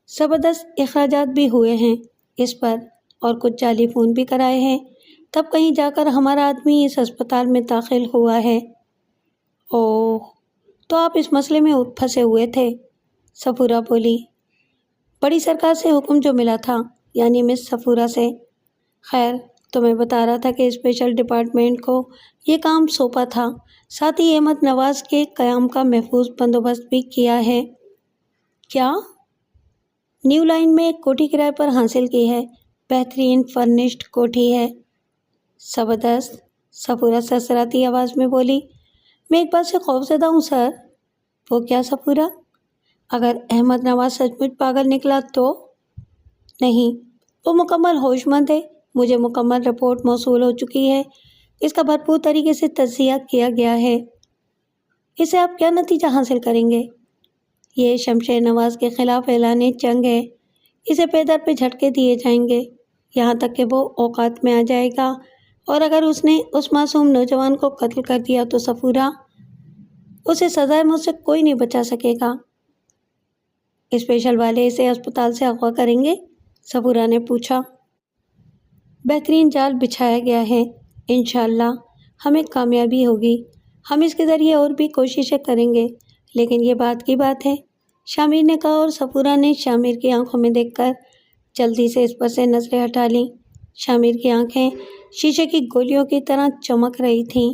زبردست اخراجات بھی ہوئے ہیں اس پر، اور کچھ جعلی فون بھی کرائے ہیں، تب کہیں جا کر ہمارا آدمی اس اسپتال میں داخل ہوا ہے۔ اوہ، تو آپ اس مسئلے میں پھنسے ہوئے تھے، صفورہ بولی۔ بڑی سرکار سے حکم جو ملا تھا، یعنی مس صفورہ سے۔ خیر، تو میں بتا رہا تھا کہ اسپیشل ڈپارٹمنٹ کو یہ کام سونپا تھا، ساتھ ہی احمد نواز کے قیام کا محفوظ بندوبست بھی کیا ہے۔ کیا؟ نیو لائن میں ایک کوٹھی کرائے پر حاصل کی ہے، بہترین فرنشڈ کوٹھی ہے۔ زبردست، صفورہ سرسراتی آواز میں بولی۔ میں ایک بات سے خوفزدہ ہوں سر۔ وہ کیا صفورہ؟ اگر احمد نواز سچ مچ پاگل نکلا تو؟ نہیں، وہ مکمل ہوش مند ہے، مجھے مکمل رپورٹ موصول ہو چکی ہے، اس کا بھرپور طریقے سے تجزیہ کیا گیا ہے۔ اس سے آپ کیا نتیجہ حاصل کریں گے؟ یہ شمشیر نواز کے خلاف اعلان جنگ ہے، اسے پے در پہ جھٹکے دیے جائیں گے، یہاں تک کہ وہ اوقات میں آ جائے گا، اور اگر اس نے اس معصوم نوجوان کو قتل کر دیا تو صفورہ، اسے سزائے موت سے کوئی نہیں بچا سکے گا۔ اسپیشل والے اسے اسپتال سے اغوا کریں گے؟ صفورہ نے پوچھا۔ بہترین جال بچھایا گیا ہے، انشاءاللہ ہمیں کامیابی ہوگی، ہم اس کے ذریعے اور بھی کوششیں کریں گے، لیکن یہ بات کی بات ہے، شامر نے کہا، اور صفورہ نے شامر کی آنکھوں میں دیکھ کر جلدی سے اس پر سے نظریں ہٹا لیں۔ شامر کی آنکھیں شیشے کی گولیوں کی طرح چمک رہی تھیں۔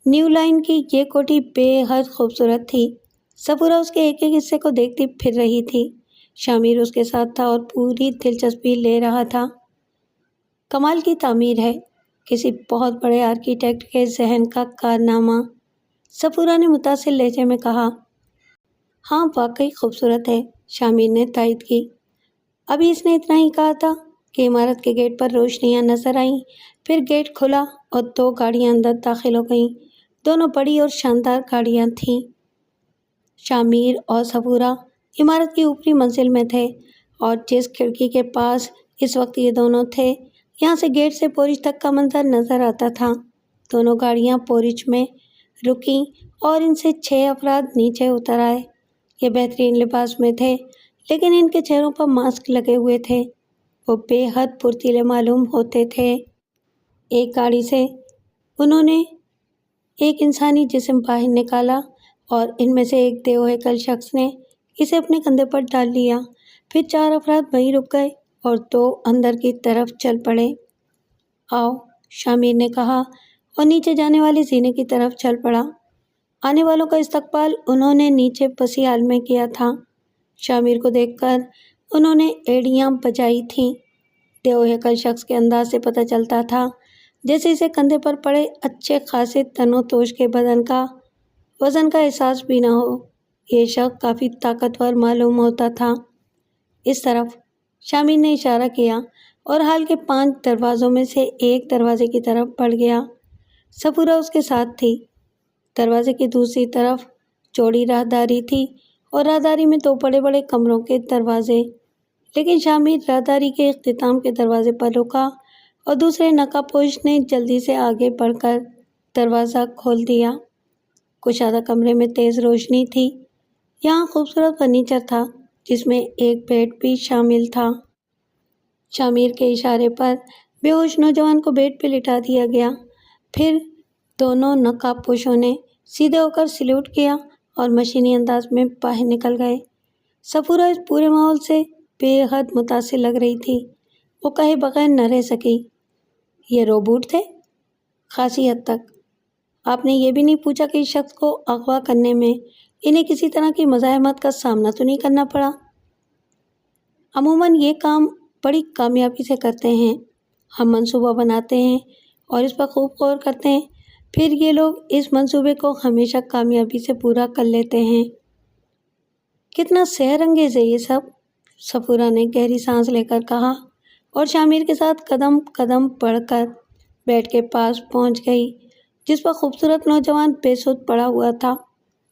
نیو لائن کی یہ کوٹھی بے حد خوبصورت تھی۔ صفورہ اس کے ایک ایک حصے کو دیکھتی پھر رہی تھی۔ شامر اس کے ساتھ تھا اور پوری دلچسپی لے رہا تھا۔ کمال کی تعمیر ہے، کسی بہت بڑے آرکیٹیکٹ کے ذہن کا کارنامہ، صفورہ نے متاثر لہجے میں کہا۔ ہاں، واقعی خوبصورت ہے، شامر نے تائید کی۔ ابھی اس نے اتنا ہی کہا تھا کہ عمارت کے گیٹ پر روشنیاں نظر آئیں، پھر گیٹ کھلا اور 2 گاڑیاں اندر داخل ہو گئیں۔ دونوں بڑی اور شاندار گاڑیاں تھیں۔ شامر اور صفورہ عمارت کی اوپری منزل میں تھے، اور جس کھڑکی کے پاس اس وقت یہ دونوں تھے، یہاں سے گیٹ سے پورچ تک کا منظر نظر آتا تھا۔ دونوں گاڑیاں پورچ میں رکیں اور ان سے 6 افراد نیچے اتر آئے۔ یہ بہترین لباس میں تھے، لیکن ان کے چہروں پر ماسک لگے ہوئے تھے، وہ بے حد پھرتیلے معلوم ہوتے تھے۔ ایک گاڑی سے انہوں نے ایک انسانی جسم باہر نکالا، اور ان میں سے ایک دیو ہیکل شخص نے اسے اپنے کندھے پر ڈال لیا۔ پھر 4 افراد وہیں رک گئے اور 2 اندر کی طرف چل پڑے۔ آؤ، شامر نے کہا، اور نیچے جانے والے زینے کی طرف چل پڑا۔ آنے والوں کا استقبال انہوں نے نیچے پسی حال میں کیا تھا۔ شامر کو دیکھ کر انہوں نے ایڑیاں بجائی تھیں۔ دیو ہیکل شخص کے انداز سے پتہ چلتا تھا جیسے اسے کندھے پر پڑے اچھے خاصے تن و توش کے بدن کا وزن کا احساس بھی نہ ہو۔ یہ شخص کافی طاقتور معلوم ہوتا تھا۔ اس طرف شامر نے اشارہ کیا، اور ہال کے 5 دروازوں میں سے ایک دروازے کی طرف بڑھ گیا۔ صفورہ اس کے ساتھ تھی۔ دروازے کی دوسری طرف چوڑی راہداری تھی، اور راہداری میں 2 بڑے بڑے کمروں کے دروازے، لیکن شامر راہداری کے اختتام کے دروازے پر رکا، اور دوسرے نقاب پوش نے جلدی سے آگے بڑھ کر دروازہ کھول دیا۔ کشادہ کمرے میں تیز روشنی تھی۔ یہاں خوبصورت فرنیچر تھا، جس میں ایک بیڈ بھی شامل تھا۔ شامر کے اشارے پر بے ہوش نوجوان کو بیڈ پہ لٹا دیا گیا۔ پھر دونوں نقاب پوشوں نے سیدھے ہو کر سلیوٹ کیا اور مشینی انداز میں باہر نکل گئے۔ صفورہ اس پورے ماحول سے بے حد متاثر لگ رہی تھی، وہ کہے بغیر نہ رہ سکی۔ یہ روبوٹ تھے؟ خاصی حد تک۔ آپ نے یہ بھی نہیں پوچھا کہ اس شخص کو اغوا کرنے میں انہیں کسی طرح کی مزاحمت کا سامنا تو نہیں کرنا پڑا؟ عموماً یہ کام بڑی کامیابی سے کرتے ہیں۔ ہم منصوبہ بناتے ہیں اور اس پر خوب غور کرتے ہیں، پھر یہ لوگ اس منصوبے کو ہمیشہ کامیابی سے پورا کر لیتے ہیں۔ کتنا سحر انگیز ہے یہ سب، صفورہ نے گہری سانس لے کر کہا، اور شامر کے ساتھ قدم قدم بڑھ کر بیڈ کے پاس پہنچ گئی، جس پر خوبصورت نوجوان بے سود پڑا ہوا تھا۔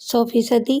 100%।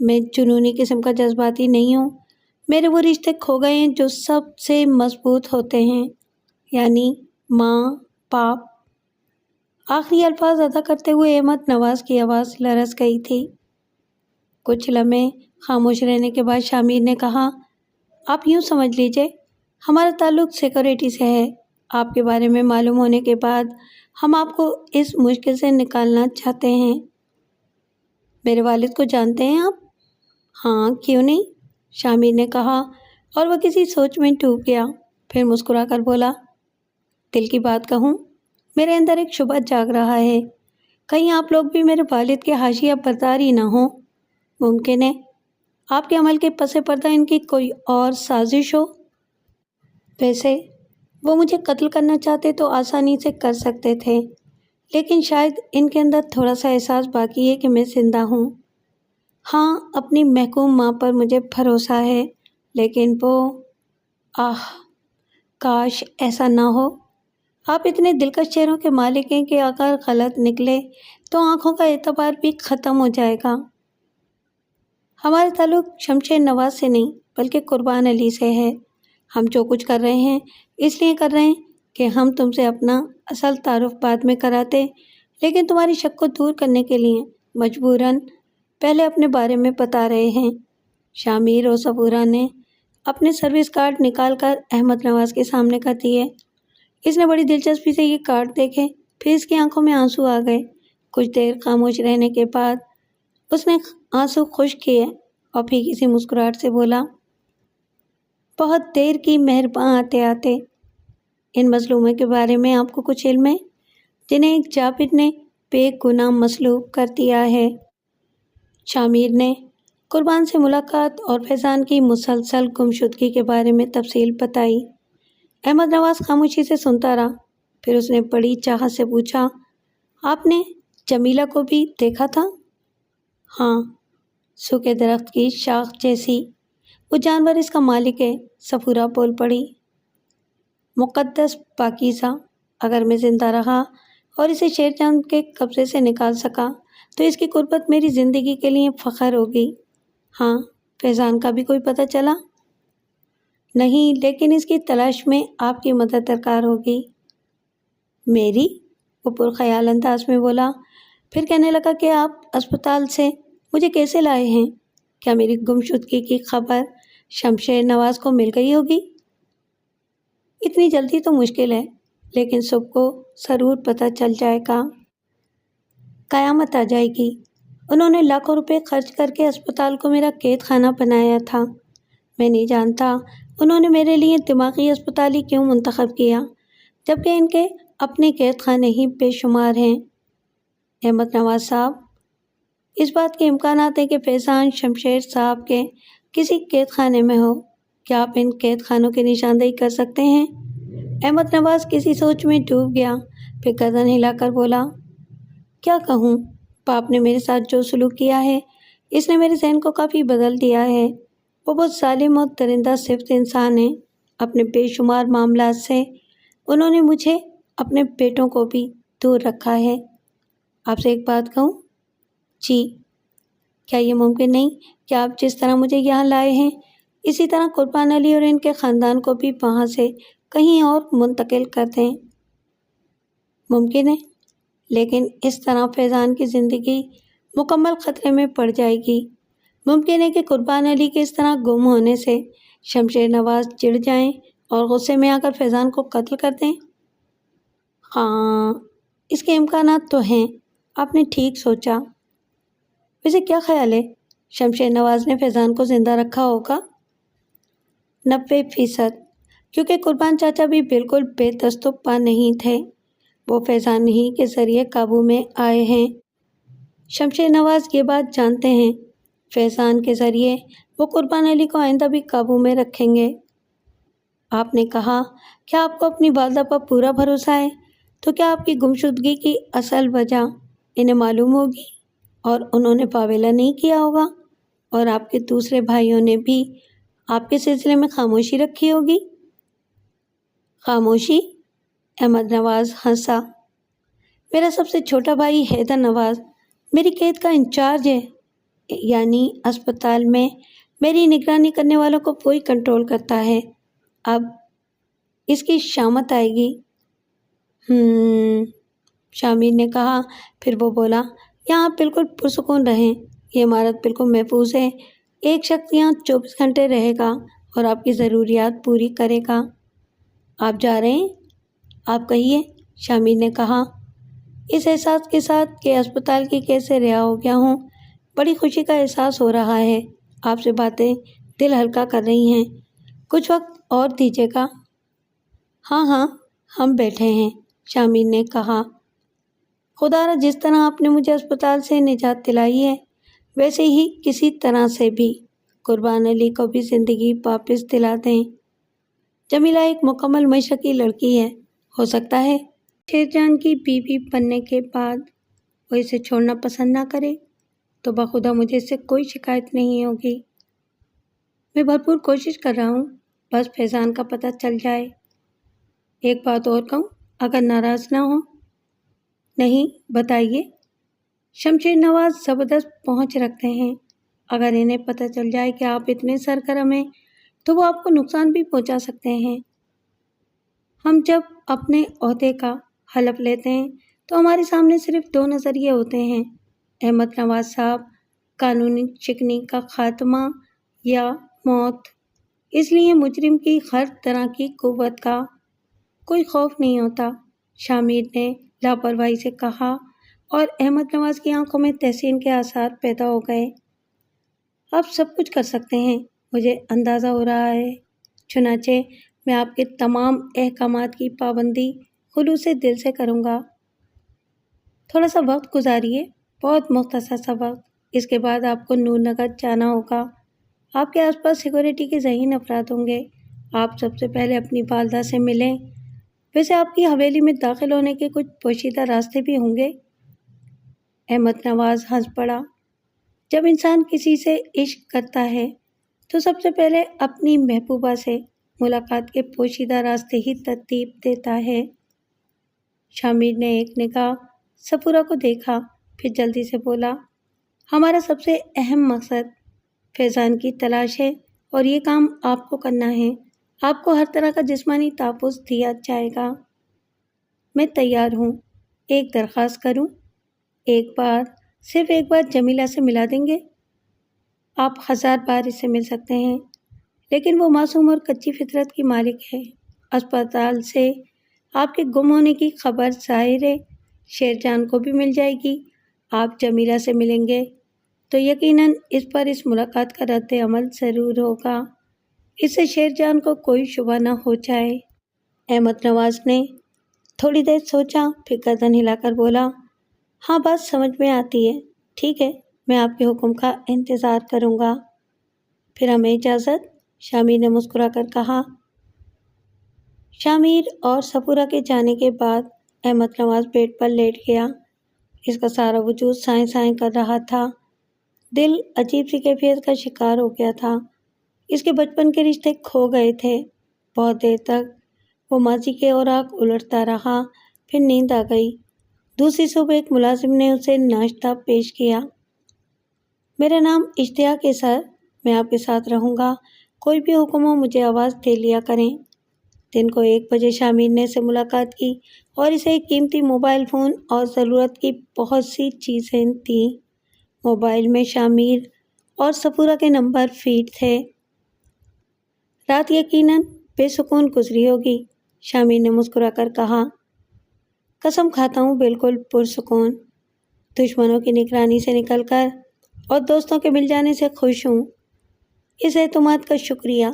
میں جنونی قسم کا جذباتی نہیں ہوں۔ میرے وہ رشتے کھو گئے ہیں جو سب سے مضبوط ہوتے ہیں، یعنی ماں، باپ۔ آخری الفاظ ادا کرتے ہوئے احمد نواز کی آواز لرز گئی تھی۔ کچھ لمحے خاموش رہنے کے بعد شامر نے کہا، آپ یوں سمجھ لیجئے، ہمارا تعلق سیکورٹی سے ہے۔ آپ کے بارے میں معلوم ہونے کے بعد ہم آپ کو اس مشکل سے نکالنا چاہتے ہیں۔ میرے والد کو جانتے ہیں آپ؟ ہاں، کیوں نہیں؟ شامر نے کہا اور وہ کسی سوچ میں ڈوب گیا، پھر مسکرا کر بولا، دل کی بات کہوں، میرے اندر ایک شبہ جاگ رہا ہے، کہیں آپ لوگ بھی میرے والد کے حاشیہ بردار ہی نہ ہوں۔ ممکن ہے آپ کے عمل کے پس پردہ ان کی کوئی اور سازش ہو۔ ویسے وہ مجھے قتل کرنا چاہتے تو آسانی سے کر سکتے تھے، لیکن شاید ان کے اندر تھوڑا سا احساس باقی ہے کہ میں زندہ ہوں۔ ہاں، اپنی محکوم ماں پر مجھے بھروسہ ہے، لیکن وہ کاش ایسا نہ ہو۔ آپ اتنے دلکش چہروں کے مالک ہیں کہ اگر غلط نکلے تو آنکھوں کا اعتبار بھی ختم ہو جائے گا۔ ہمارا تعلق شمشیر نواز سے نہیں بلکہ قربان علی سے ہے۔ ہم جو کچھ کر رہے ہیں اس لیے کر رہے ہیں کہ ہم تم سے اپنا اصل تعارف بعد میں کراتے، لیکن تمہاری شک کو دور کرنے کے لیے مجبوراً پہلے اپنے بارے میں بتا رہے ہیں۔ شامر اور صبورہ نے اپنے سروس کارڈ نکال کر احمد نواز کے سامنے کر دیے۔ اس نے بڑی دلچسپی سے یہ کارڈ دیکھے، پھر اس کی آنکھوں میں آنسو آ گئے۔ کچھ دیر خاموش رہنے کے بعد اس نے آنسو خشک کیے اور پھر کسی مسکراہٹ سے بولا، بہت دیر کی مہرباں آتے آتے۔ ان مظلوموں کے بارے میں آپ کو کچھ علم ہے جنہیں ایک جابر نے بے گناہ مصلوب کر دیا ہے؟ شامر نے قربان سے ملاقات اور فیضان کی مسلسل گمشدگی کے بارے میں تفصیل بتائی۔ احمد نواز خاموشی سے سنتا رہا، پھر اس نے بڑی چاہت سے پوچھا، آپ نے جمیلہ کو بھی دیکھا تھا؟ ہاں، سوکھے درخت کی شاخ جیسی، وہ جانور اس کا مالک ہے، صفورہ بول پڑی۔ مقدس پاکیزہ، اگر میں زندہ رہا اور اسے شیر چاند کے قبضے سے نکال سکا تو اس کی قربت میری زندگی کے لیے فخر ہوگی۔ ہاں، فیضان کا بھی کوئی پتہ چلا؟ نہیں، لیکن اس کی تلاش میں آپ کی مدد درکار ہوگی۔ میری؟ وہ پرخیال انداز میں بولا، پھر کہنے لگا کہ آپ اسپتال سے مجھے کیسے لائے ہیں؟ کیا میری گمشدگی کی خبر شمشیر نواز کو مل گئی ہوگی؟ اتنی جلدی تو مشکل ہے، لیکن صبح کو ضرور پتہ چل جائے گا۔ قیامت آ جائے گی۔ انہوں نے لاکھوں روپے خرچ کر کے اسپتال کو میرا قید خانہ بنایا تھا۔ میں نہیں جانتا انہوں نے میرے لیے دماغی اسپتال ہی کیوں منتخب کیا، جبکہ ان کے اپنے قید خانے ہی بے شمار ہیں۔ احمد نواز صاحب، اس بات کے امکانات ہیں کہ فیضان شمشیر صاحب کے کسی قید خانے میں ہو۔ کیا آپ ان قید خانوں کی نشاندہی کر سکتے ہیں؟ احمد نواز کسی سوچ میں ڈوب گیا، پھر گردن ہلا کر بولا، کیا کہوں، باپ نے میرے ساتھ جو سلوک کیا ہے اس نے میرے ذہن کو کافی بدل دیا ہے۔ وہ بہت ظالم اور درندہ صفت انسان ہیں۔ اپنے بے شمار معاملات سے انہوں نے مجھے اپنے بیٹوں کو بھی دور رکھا ہے۔ آپ سے ایک بات کہوں؟ جی۔ کیا یہ ممکن نہیں کہ آپ جس طرح مجھے یہاں لائے ہیں اسی طرح قربان علی اور ان کے خاندان کو بھی وہاں سے کہیں اور منتقل کر دیں؟ ممکن ہے، لیکن اس طرح فیضان کی زندگی مکمل خطرے میں پڑ جائے گی۔ ممکن ہے کہ قربان علی کے اس طرح گم ہونے سے شمشیر نواز چڑ جائیں اور غصے میں آ کر فیضان کو قتل کر دیں۔ ہاں، اس کے امکانات تو ہیں، آپ نے ٹھیک سوچا۔ ویسے کیا خیال ہے، شمشیر نواز نے فیضان کو زندہ رکھا ہوگا؟ 90%، کیونکہ قربان چاچا بھی بالکل بے دست و پا نہیں تھے۔ وہ فیضان ہی کے ذریعے قابو میں آئے ہیں۔ شمشیر نواز یہ بات جانتے ہیں، فیضان کے ذریعے وہ قربان علی کو آئندہ بھی قابو میں رکھیں گے۔ آپ نے کہا کیا آپ کو اپنی والدہ پر پورا بھروسہ ہے، تو کیا آپ کی گمشدگی کی اصل وجہ انہیں معلوم ہوگی اور انہوں نے واویلا نہیں کیا ہوگا، اور آپ کے دوسرے بھائیوں نے بھی آپ کے سلسلے میں خاموشی رکھی ہوگی؟ خاموشی؟ احمد نواز ہنسا، میرا سب سے چھوٹا بھائی حیدر نواز میری قید کا انچارج ہے۔ یعنی اسپتال میں میری نگرانی کرنے والوں کو وہی کنٹرول کرتا ہے۔ اب اس کی شامت آئے گی۔ شامیر نے کہا۔ پھر وہ بولا، یہاں آپ بالکل پرسکون رہیں، یہ عمارت بالکل محفوظ ہے۔ ایک شخص یہاں 24 گھنٹے رہے گا اور آپ کی ضروریات پوری کرے گا۔ آپ جا رہے ہیں؟ آپ کہیے، شامیر نے کہا، اس احساس کے ساتھ کہ اسپتال کی کیسے رہا ہو گیا ہوں۔ بڑی خوشی کا احساس ہو رہا ہے۔ آپ سے باتیں دل ہلکا کر رہی ہیں۔ کچھ وقت اور دیجیے گا؟ ہاں، ہم بیٹھے ہیں، شامیر نے کہا۔ خدا را، جس طرح آپ نے مجھے اسپتال سے نجات دلائی ہے، ویسے ہی کسی طرح سے بھی قربان علی کو بھی زندگی واپس دلا دیں۔ جمیلہ ایک مکمل مشرقی لڑکی ہے۔ ہو سکتا ہے شیرجان کی بیوی بننے کے بعد وہ اسے چھوڑنا پسند نہ کرے، تو بخدا مجھے اس سے کوئی شکایت نہیں ہوگی۔ میں بھرپور کوشش کر رہا ہوں، بس فیضان کا پتہ چل جائے۔ ایک بات اور کہوں، اگر ناراض نہ ہو؟ نہیں، بتائیے۔ شمشیر نواز زبردست پہنچ رکھتے ہیں۔ اگر انہیں پتہ چل جائے کہ آپ اتنے سرگرم ہیں تو وہ آپ کو نقصان بھی پہنچا سکتے ہیں۔ ہم جب اپنے عہدے کا حلف لیتے ہیں تو ہمارے سامنے صرف 2 نظریے ہوتے ہیں، احمد نواز صاحب، قانونی شکنی کا خاتمہ یا موت۔ اس لیے مجرم کی ہر طرح کی قوت کا کوئی خوف نہیں ہوتا، شامیر نے لاپرواہی سے کہا، اور احمد نواز کی آنکھوں میں تحسین کے آثار پیدا ہو گئے۔ آپ سب کچھ کر سکتے ہیں، مجھے اندازہ ہو رہا ہے، چنانچہ میں آپ کے تمام احکامات کی پابندی خلوص دل سے کروں گا۔ تھوڑا سا وقت گزاریے، بہت مختصر سا وقت، اس کے بعد آپ کو نور نگر جانا ہوگا۔ آپ کے آس پاس سیکورٹی کے ذہین افراد ہوں گے۔ آپ سب سے پہلے اپنی والدہ سے ملیں۔ ویسے آپ کی حویلی میں داخل ہونے کے کچھ پوشیدہ راستے بھی ہوں گے۔ احمد نواز ہنس پڑا۔ جب انسان کسی سے عشق کرتا ہے تو سب سے پہلے اپنی محبوبہ سے ملاقات کے پوشیدہ راستے ہی ترتیب دیتا ہے۔ شامیر نے ایک نگاہ صفورہ کو دیکھا، پھر جلدی سے بولا، ہمارا سب سے اہم مقصد فیضان کی تلاش ہے اور یہ کام آپ کو کرنا ہے۔ آپ کو ہر طرح کا جسمانی تحفظ دیا جائے گا۔ میں تیار ہوں۔ ایک درخواست کروں؟ صرف ایک بار جمیلہ سے ملا دیں گے؟ آپ 1000 بار اس سے مل سکتے ہیں، لیکن وہ معصوم اور کچی فطرت کی مالک ہے۔ اسپتال سے آپ کے گم ہونے کی خبر ظاہر ہے شیرجان کو بھی مل جائے گی۔ آپ جمیلہ سے ملیں گے تو یقیناً اس پر اس ملاقات کا رد عمل ضرور ہوگا، اس سے شیرجان کو کوئی شبہ نہ ہو جائے۔ احمد نواز نے تھوڑی دیر سوچا، پھر گردن ہلا کر بولا، ہاں، بات سمجھ میں آتی ہے، ٹھیک ہے، میں آپ کے حکم کا انتظار کروں گا۔ پھر ہمیں اجازت، شامیر نے مسکرا کر کہا۔ شامیر اور صفورہ کے جانے کے بعد احمد نواز بیڈ پر لیٹ گیا۔ اس کا سارا وجود سائیں سائیں کر رہا تھا۔ دل عجیب سی کیفیت کا شکار ہو گیا تھا۔ اس کے بچپن کے رشتے کھو گئے تھے۔ بہت دیر تک وہ ماضی کے اوراق الٹتا رہا، پھر نیند آ گئی۔ دوسری صبح ایک ملازم نے اسے ناشتہ پیش کیا۔ میرا نام اشتیاق ہے سر، میں آپ کے ساتھ رہوں گا، کوئی بھی حکم ہو مجھے آواز دے لیا کریں۔ دن کو 1 بجے شامیر نے سے ملاقات کی اور اسے ایک قیمتی موبائل فون اور ضرورت کی بہت سی چیزیں دیں۔ موبائل میں شامیر اور صفورہ کے نمبر فیڈ تھے۔ رات یقیناً بے سکون گزری ہوگی، شامیر نے مسکرا کر کہا۔ قسم کھاتا ہوں بالکل پرسکون، دشمنوں کی نگرانی سے نکل کر اور دوستوں کے مل جانے سے خوش ہوں۔ اس اعتماد کا شکریہ۔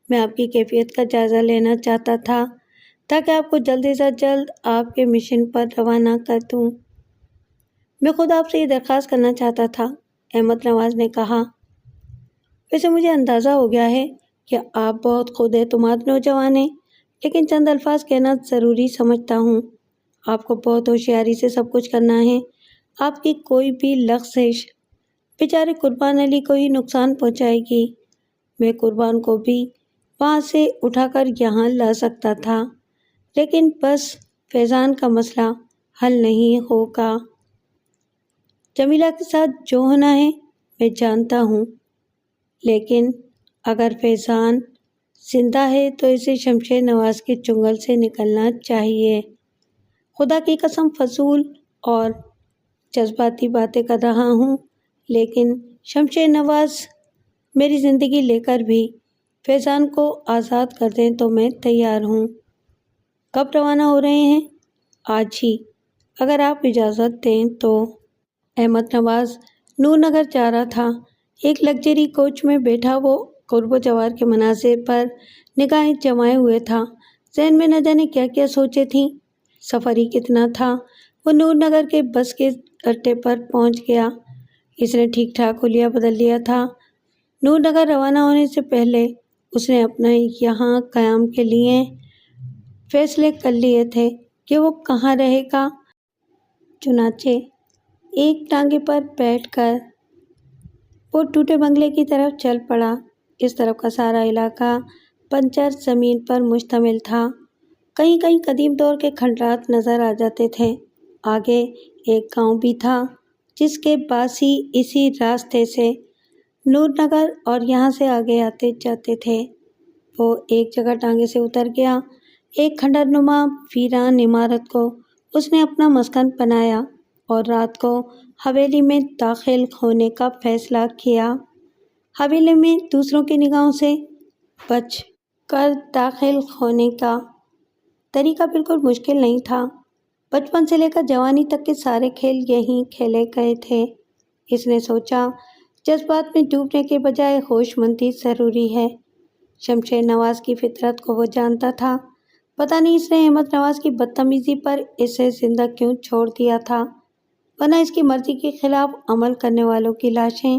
میں آپ کی کیفیت کا جائزہ لینا چاہتا تھا تاکہ آپ کو جلد از جلد آپ کے مشن پر روانہ کر دوں۔ میں خود آپ سے یہ درخواست کرنا چاہتا تھا، احمد نواز نے کہا۔ ویسے مجھے اندازہ ہو گیا ہے کہ آپ بہت خود اعتماد نوجوان ہیں، لیکن چند الفاظ کہنا ضروری سمجھتا ہوں۔ آپ کو بہت ہوشیاری سے سب کچھ کرنا ہے۔ آپ کی کوئی بھی لغزش بیچارے قربان علی کو ہی نقصان پہنچائے گی۔ میں قربان کو بھی وہاں سے اٹھا کر یہاں لا سکتا تھا، لیکن بس فیضان کا مسئلہ حل نہیں ہوگا۔ جمیلہ کے ساتھ جو ہونا ہے میں جانتا ہوں، لیکن اگر فیضان زندہ ہے تو اسے شمشیر نواز کے چنگل سے نکلنا چاہیے۔ خدا کی قسم فضول اور جذباتی باتیں کر رہا ہوں، لیکن شمشیر نواز میری زندگی لے کر بھی فیضان کو آزاد کر دیں تو میں تیار ہوں۔ کب روانہ ہو رہے ہیں؟ آج ہی، اگر آپ اجازت دیں تو۔ احمد نواز نور نگر جا رہا تھا۔ ایک لگژری کوچ میں بیٹھا وہ قرب و جوار کے مناظر پر نگاہیں جمائے ہوئے تھا۔ ذہن میں نہ جانے کیا کیا سوچیں تھیں۔ سفر ہی کتنا تھا، وہ نور نگر کے بس کے اڈے پر پہنچ گیا۔ اس نے ٹھیک ٹھاک حلیہ بدل لیا تھا۔ نور نگر روانہ ہونے سے پہلے اس نے اپنا یہاں قیام کے لیے فیصلے کر لیے تھے کہ وہ کہاں رہے گا۔ چنانچہ ایک ٹانگے پر بیٹھ کر وہ ٹوٹے بنگلے کی طرف چل پڑا۔ اس طرف کا سارا علاقہ بنجر زمین پر مشتمل تھا۔ کہیں کہیں قدیم دور کے کھنڈرات نظر آ جاتے تھے۔ آگے ایک گاؤں بھی تھا جس کے باسی اسی راستے سے نور نگر اور یہاں سے آگے آتے جاتے تھے۔ وہ ایک جگہ ٹانگے سے اتر گیا۔ ایک کھنڈر نما ویران عمارت کو اس نے اپنا مسکن بنایا اور رات کو حویلی میں داخل ہونے کا فیصلہ کیا۔ حویلی میں دوسروں کی نگاہوں سے بچ کر داخل ہونے کا طریقہ بالکل مشکل نہیں تھا۔ بچپن سے لے کر جوانی تک کے سارے کھیل یہیں کھیلے گئے تھے۔ اس نے سوچا، جذبات میں ڈوبنے کے بجائے ہوش مندی ضروری ہے۔ شمشیر نواز کی فطرت کو وہ جانتا تھا۔ پتہ نہیں اس نے احمد نواز کی بدتمیزی پر اسے زندہ کیوں چھوڑ دیا تھا، ورنہ اس کی مرضی کے خلاف عمل کرنے والوں کی لاشیں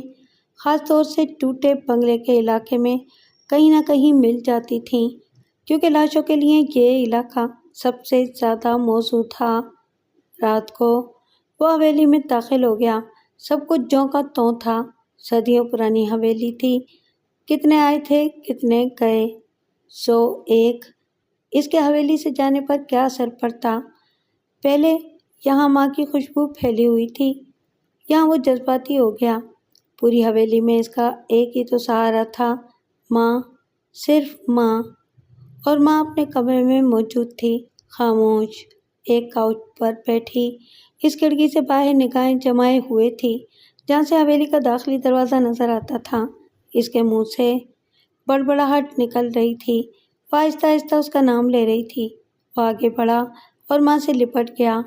خاص طور سے ٹوٹے بنگلے کے علاقے میں کہیں نہ کہیں مل جاتی تھیں، کیونکہ لاشوں کے لیے یہ علاقہ سب سے زیادہ موزوں تھا۔ رات کو وہ حویلی میں داخل ہو گیا۔ سب کچھ جوں کا توں تھا۔ صدیوں پرانی حویلی تھی۔ کتنے آئے تھے، کتنے گئے، 101۔ اس کے حویلی سے جانے پر کیا اثر پڑتا؟ پہلے یہاں ماں کی خوشبو پھیلی ہوئی تھی، یہاں وہ جذباتی ہو گیا۔ پوری حویلی میں اس کا ایک ہی تو سہارا تھا، ماں، صرف ماں۔ اور ماں اپنے کمرے میں موجود تھی، خاموش، ایک کاؤچ پر بیٹھی، اس کھڑکی سے باہر نگاہیں جمائے ہوئے تھی جہاں سے حویلی کا داخلی دروازہ نظر آتا تھا۔ اس کے منہ سے بڑبڑاہٹ نکل رہی تھی، وہ آہستہ آہستہ اس کا نام لے رہی تھی۔ وہ آگے بڑھا اور ماں سے لپٹ گیا۔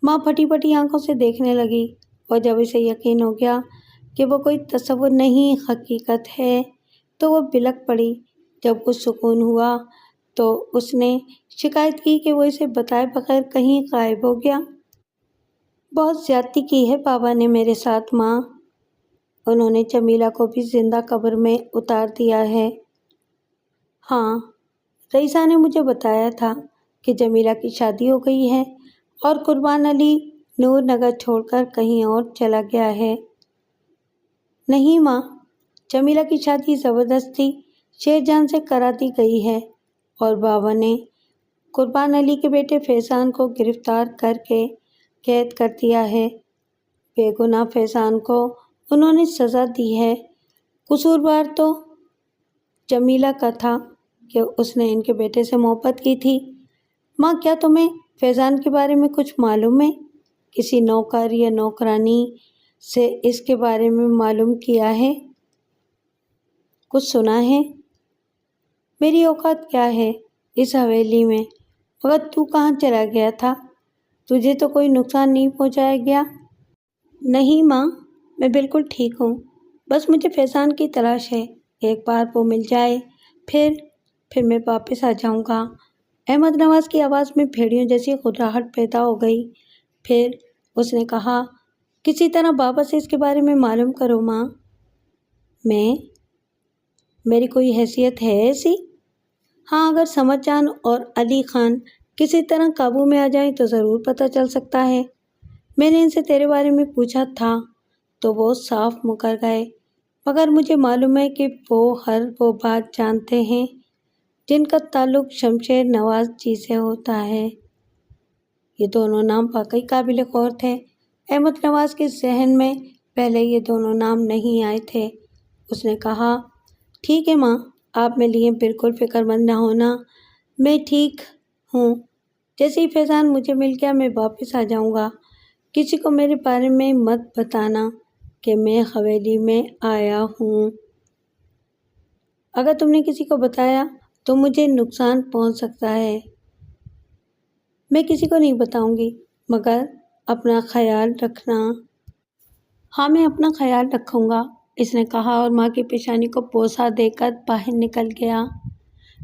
ماں پھٹی پھٹی آنکھوں سے دیکھنے لگی، اور جب اسے یقین ہو گیا کہ وہ کوئی تصور نہیں حقیقت ہے تو وہ بلک پڑی۔ جب کچھ سکون ہوا تو اس نے شکایت کی کہ وہ اسے بتائے بغیر کہیں غائب ہو گیا۔ بہت زیادتی کی ہے بابا نے میرے ساتھ ماں، انہوں نے جمیلہ کو بھی زندہ قبر میں اتار دیا ہے۔ ہاں، رئیسہ نے مجھے بتایا تھا کہ جمیلہ کی شادی ہو گئی ہے اور قربان علی نور نگر چھوڑ کر کہیں اور چلا گیا ہے۔ نہیں ماں، جمیلہ کی شادی زبردستی شیر جان سے کرا دی گئی ہے اور بابا نے قربان علی کے بیٹے فیضان کو گرفتار کر کے قید کر دیا ہے۔ بے گناہ فیضان کو انہوں نے سزا دی ہے۔ قصوروار تو جمیلہ کا تھا کہ اس نے ان کے بیٹے سے محبت کی تھی۔ ماں، کیا تمہیں فیضان کے بارے میں کچھ معلوم ہے؟ کسی نوکر یا نوکرانی سے اس کے بارے میں معلوم کیا ہے؟ کچھ سنا ہے؟ میری اوقات کیا ہے اس حویلی میں؟ مگر تو کہاں چلا گیا تھا؟ تجھے تو کوئی نقصان نہیں پہنچایا گیا؟ نہیں ماں، میں بالکل ٹھیک ہوں، بس مجھے فیضان کی تلاش ہے۔ ایک بار وہ مل جائے پھر میں واپس آ جاؤں گا۔ احمد نواز کی آواز میں بھیڑیوں جیسی گھبراہٹ پیدا ہو گئی۔ پھر اس نے کہا، کسی طرح بابا سے اس کے بارے میں معلوم کرو ماں۔ میری کوئی حیثیت ہے ایسی؟ ہاں، اگر سمد جان اور علی خان کسی طرح قابو میں آ جائیں تو ضرور پتہ چل سکتا ہے۔ میں نے ان سے تیرے بارے میں پوچھا تھا تو وہ صاف مکر گئے، مگر مجھے معلوم ہے کہ وہ بات جانتے ہیں جن کا تعلق شمشیر نواز جی سے ہوتا ہے۔ یہ دونوں نام واقعی قابل غور تھے۔ احمد نواز کے ذہن میں پہلے یہ دونوں نام نہیں آئے تھے۔ اس نے کہا، ٹھیک ہے ماں، آپ میرے لیے بالکل فکر مند نہ ہونا، میں ٹھیک ہوں۔ جیسے ہی فیضان مجھے مل گیا میں واپس آ جاؤں گا۔ کسی کو میرے بارے میں مت بتانا کہ میں حویلی میں آیا ہوں۔ اگر تم نے کسی کو بتایا تو مجھے نقصان پہنچ سکتا ہے۔ میں کسی کو نہیں بتاؤں گی، مگر اپنا خیال رکھنا۔ ہاں، میں اپنا خیال رکھوں گا، اس نے کہا اور ماں کی پیشانی کو بوسہ دے کر باہر نکل گیا۔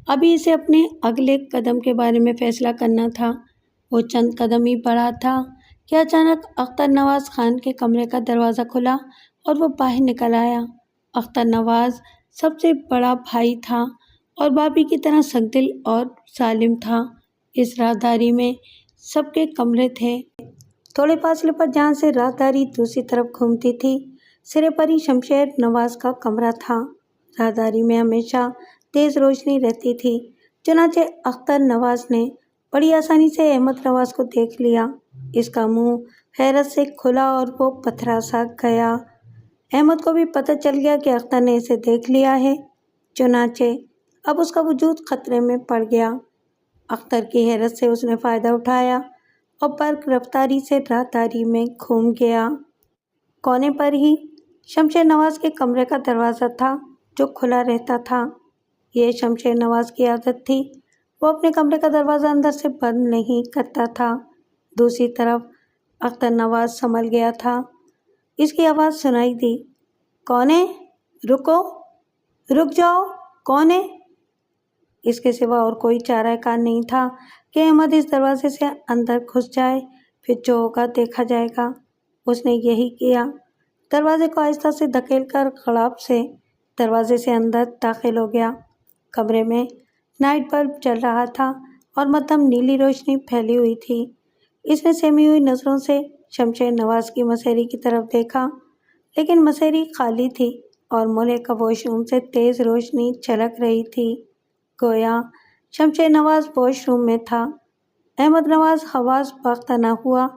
ابھی اسے اپنے اگلے قدم کے بارے میں فیصلہ کرنا تھا۔ وہ چند قدم ہی بڑھا تھا کہ اچانک اختر نواز خان کے کمرے کا دروازہ کھلا اور وہ باہر نکل آیا۔ اختر نواز سب سے بڑا بھائی تھا اور بابی کی طرح سخت دل اور ظالم تھا۔ اس راہداری میں سب کے کمرے تھے۔ تھوڑے فاصلے پر جہاں سے راہداری دوسری طرف گھومتی تھی، سرے پر ہی شمشیر نواز کا کمرہ تھا۔ راہداری میں ہمیشہ تیز روشنی رہتی تھی، چنانچہ اختر نواز نے بڑی آسانی سے احمد نواز کو دیکھ لیا۔ اس کا منہ حیرت سے کھلا اور وہ پتھرا سا گیا۔ احمد کو بھی پتہ چل گیا کہ اختر نے اسے دیکھ لیا ہے، چنانچہ اب اس کا وجود خطرے میں پڑ گیا۔ اختر کی حیرت سے اس نے فائدہ اٹھایا اور برق رفتاری سے راہداری میں گھوم گیا۔ کونے پر ہی شمشیر نواز کے کمرے کا دروازہ تھا جو کھلا رہتا تھا۔ یہ شمشیر نواز کی عادت تھی، وہ اپنے کمرے کا دروازہ اندر سے بند نہیں کرتا تھا۔ دوسری طرف اختر نواز سنبھل گیا تھا۔ اس کی آواز سنائی دی، کون ہے؟ رکو، رک جاؤ، کون ہے؟ اس کے سوا اور کوئی چارہ کار نہیں تھا کہ احمد اس دروازے سے اندر گھس جائے، پھر جو ہوگا دیکھا جائے گا۔ اس نے یہی کیا، دروازے کو آہستہ سے دھکیل کر غڑاب سے دروازے سے اندر داخل ہو گیا۔ کمرے میں نائٹ بلب جل رہا تھا اور مدھم نیلی روشنی پھیلی ہوئی تھی۔ اس نے سہمی ہوئی نظروں سے شمشیر نواز کی مسیری کی طرف دیکھا، لیکن مسیری خالی تھی اور مولے کا واش روم سے تیز روشنی جھلک رہی تھی، گویا شمشیر نواز واش روم میں تھا۔ احمد نواز حواس باختہ نہ ہوا،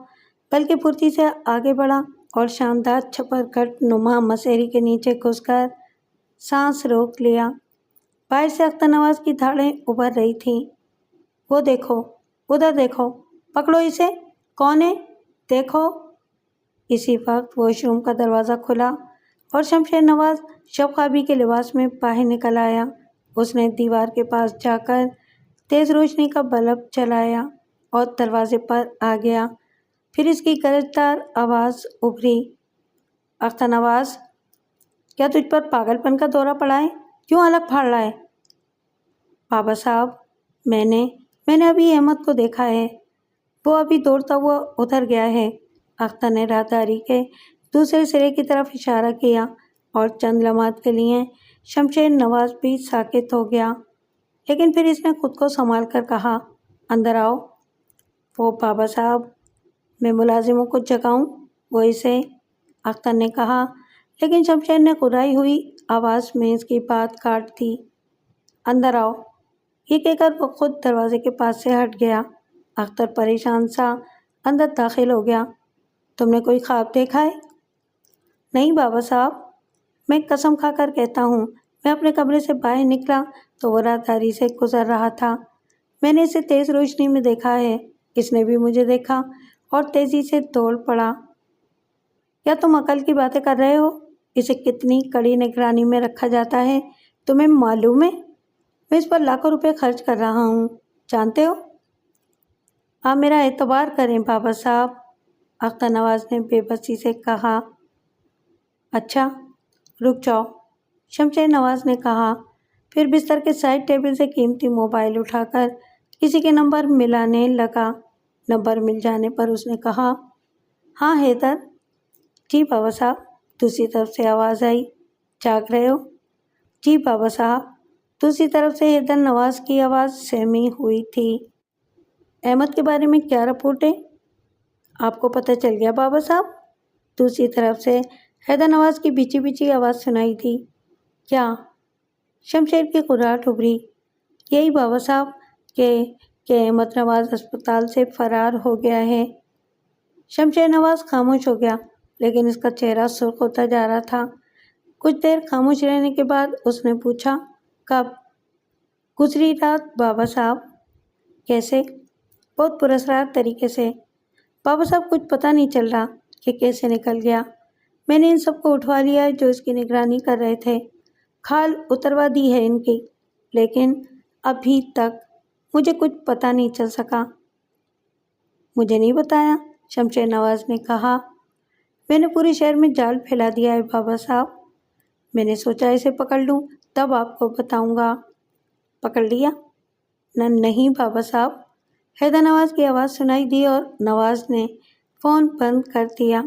بلکہ پھرتی سے آگے بڑھا اور شاندار چھپر کٹ نما مسیری کے نیچے گھس کر سانس روک لیا۔ باہر سے اختر نواز کی دھاڑیں ابھر رہی تھیں۔ وہ دیکھو، ادھر دیکھو، پکڑو اسے، کون ہے؟ دیکھو۔ اسی وقت واش روم کا دروازہ کھلا اور شمشیر نواز شب خوابی کے لباس میں باہر نکل آیا۔ اس نے دیوار کے پاس جا کر تیز روشنی کا بلب جلایا اور دروازے پر آ گیا۔ پھر اس کی گرجدار آواز ابھری، اختر نواز، کیا تجھ پر پاگل پن کا دورہ پڑا ہے؟ کیوں حلق پھاڑ رہا ہے؟ بابا صاحب، میں نے ابھی احمد کو دیکھا ہے، وہ ابھی دوڑتا ہوا ادھر گیا ہے۔ اختر نے راہداری کے دوسرے سرے کی طرف اشارہ کیا اور چند لمحات کے لیے شمشیر نواز بھی ساکت ہو گیا، لیکن پھر اس نے خود کو سنبھال کر کہا، اندر آؤ۔ وہ بابا صاحب، میں ملازموں کو جگاؤں؟ وہ اسے، اختر نے کہا، لیکن شمشیر نے گھرائی ہوئی آواز میں اس کی بات کاٹ دی، اندر آؤ۔ یہ کہہ کر وہ خود دروازے کے پاس سے ہٹ گیا۔ اختر پریشان سا اندر داخل ہو گیا، تم نے کوئی خواب دیکھا ہے؟ نہیں بابا صاحب، میں قسم کھا کر کہتا ہوں، میں اپنے کمرے سے باہر نکلا تو وہ راہداری سے گزر رہا تھا، میں نے اسے تیز روشنی میں دیکھا ہے، اس نے بھی مجھے دیکھا اور تیزی سے دوڑ پڑا۔ کیا تم عقل کی باتیں کر رہے ہو؟ اسے کتنی کڑی نگرانی میں رکھا جاتا ہے، تمہیں معلوم ہے؟ میں اس پر لاکھوں روپے خرچ کر رہا ہوں، جانتے ہو؟ آپ میرا اعتبار کریں بابا صاحب، اختر نواز نے بے بسی سے کہا۔ اچھا، رک جاؤ، شمشیر نواز نے کہا، پھر بستر کے سائڈ ٹیبل سے قیمتی موبائل اٹھا کر کسی کے نمبر ملانے لگا۔ نمبر مل جانے پر اس نے کہا، ہاں حیدر۔ جی بابا صاحب، دوسری طرف سے آواز آئی، جاگ رہے ہو؟ جی بابا صاحب۔ دوسری طرف سے حیدر نواز کی آواز سہمی ہوئی تھی، احمد کے بارے میں کیا رپورٹ ہے؟ آپ کو پتہ چل گیا بابا صاحب؟ دوسری طرف سے حیدر نواز کی بیچی بیچی آواز سنائی تھی، کیا؟ شمشیر کی گھراہٹ ابھری، یہی بابا صاحب کہ احمد نواز اسپتال سے فرار ہو گیا ہے۔ شمشیر نواز خاموش ہو گیا، لیکن اس کا چہرہ سرخ ہوتا جا رہا تھا۔ کچھ دیر خاموش رہنے کے بعد اس نے پوچھا، کب؟ گزری رات بابا صاحب۔ کیسے؟ بہت پراسرار طریقے سے۔ بابا صاحب کچھ پتہ نہیں چل رہا کہ کیسے نکل گیا۔ میں نے ان سب کو اٹھوا لیا ہے جو اس کی نگرانی کر رہے تھے، کھال اتروا دی ہے ان کی، لیکن ابھی تک مجھے کچھ پتہ نہیں چل سکا۔ مجھے نہیں بتایا؟ شمشیر نواز نے کہا۔ میں نے پورے شہر میں جال پھیلا دیا ہے بابا صاحب۔ میں نے سوچا اسے پکڑ لوں تب آپ کو بتاؤں گا۔ پکڑ لیا؟ نہیں بابا صاحب۔ حیدر نواز کی آواز سنائی دی اور نواز نے فون بند کر دیا۔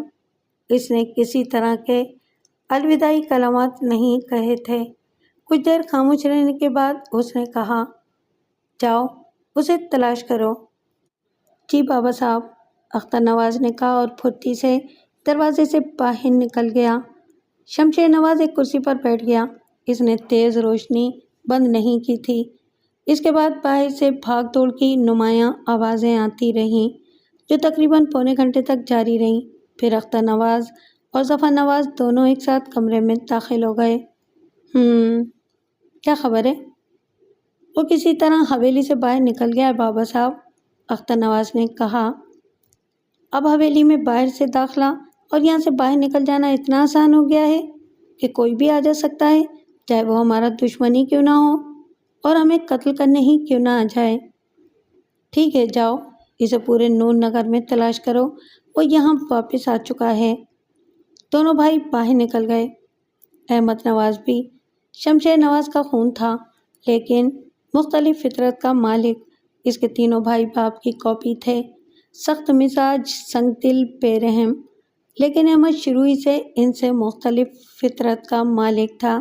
اس نے کسی طرح کے الوداعی کلمات نہیں کہے تھے۔ کچھ دیر خاموش رہنے کے بعد اس نے کہا، جاؤ اسے تلاش کرو۔ جی بابا صاحب، اختر نواز نے کہا اور پھرتی سے دروازے سے باہر نکل گیا۔ شمشیر نواز ایک کرسی پر بیٹھ گیا۔ اس نے تیز روشنی بند نہیں کی تھی۔ اس کے بعد باہر سے بھاگ دوڑ کی نمایاں آوازیں آتی رہیں جو تقریباً پونے گھنٹے تک جاری رہیں۔ پھر اختر نواز اور ظفر نواز دونوں ایک ساتھ کمرے میں داخل ہو گئے۔ کیا خبر ہے؟ وہ کسی طرح حویلی سے باہر نکل گیا ہے بابا صاحب، اختر نواز نے کہا۔ اب حویلی میں باہر سے داخلہ اور یہاں سے باہر نکل جانا اتنا آسان ہو گیا ہے کہ کوئی بھی آ جا سکتا ہے، چاہے وہ ہمارا دشمن ہی کیوں نہ ہو اور ہمیں قتل کرنے ہی کیوں نہ آ جائے۔ ٹھیک ہے، جاؤ اسے پورے نور نگر میں تلاش کرو، وہ یہاں واپس آ چکا ہے۔ دونوں بھائی باہر نکل گئے۔ احمد نواز بھی شمشیر نواز کا خون تھا، لیکن مختلف فطرت کا مالک۔ اس کے تینوں بھائی باپ کی کاپی تھے، سخت مزاج، سنگ دل، بے رحم، لیکن احمد شروع ہی سے ان سے مختلف فطرت کا مالک تھا۔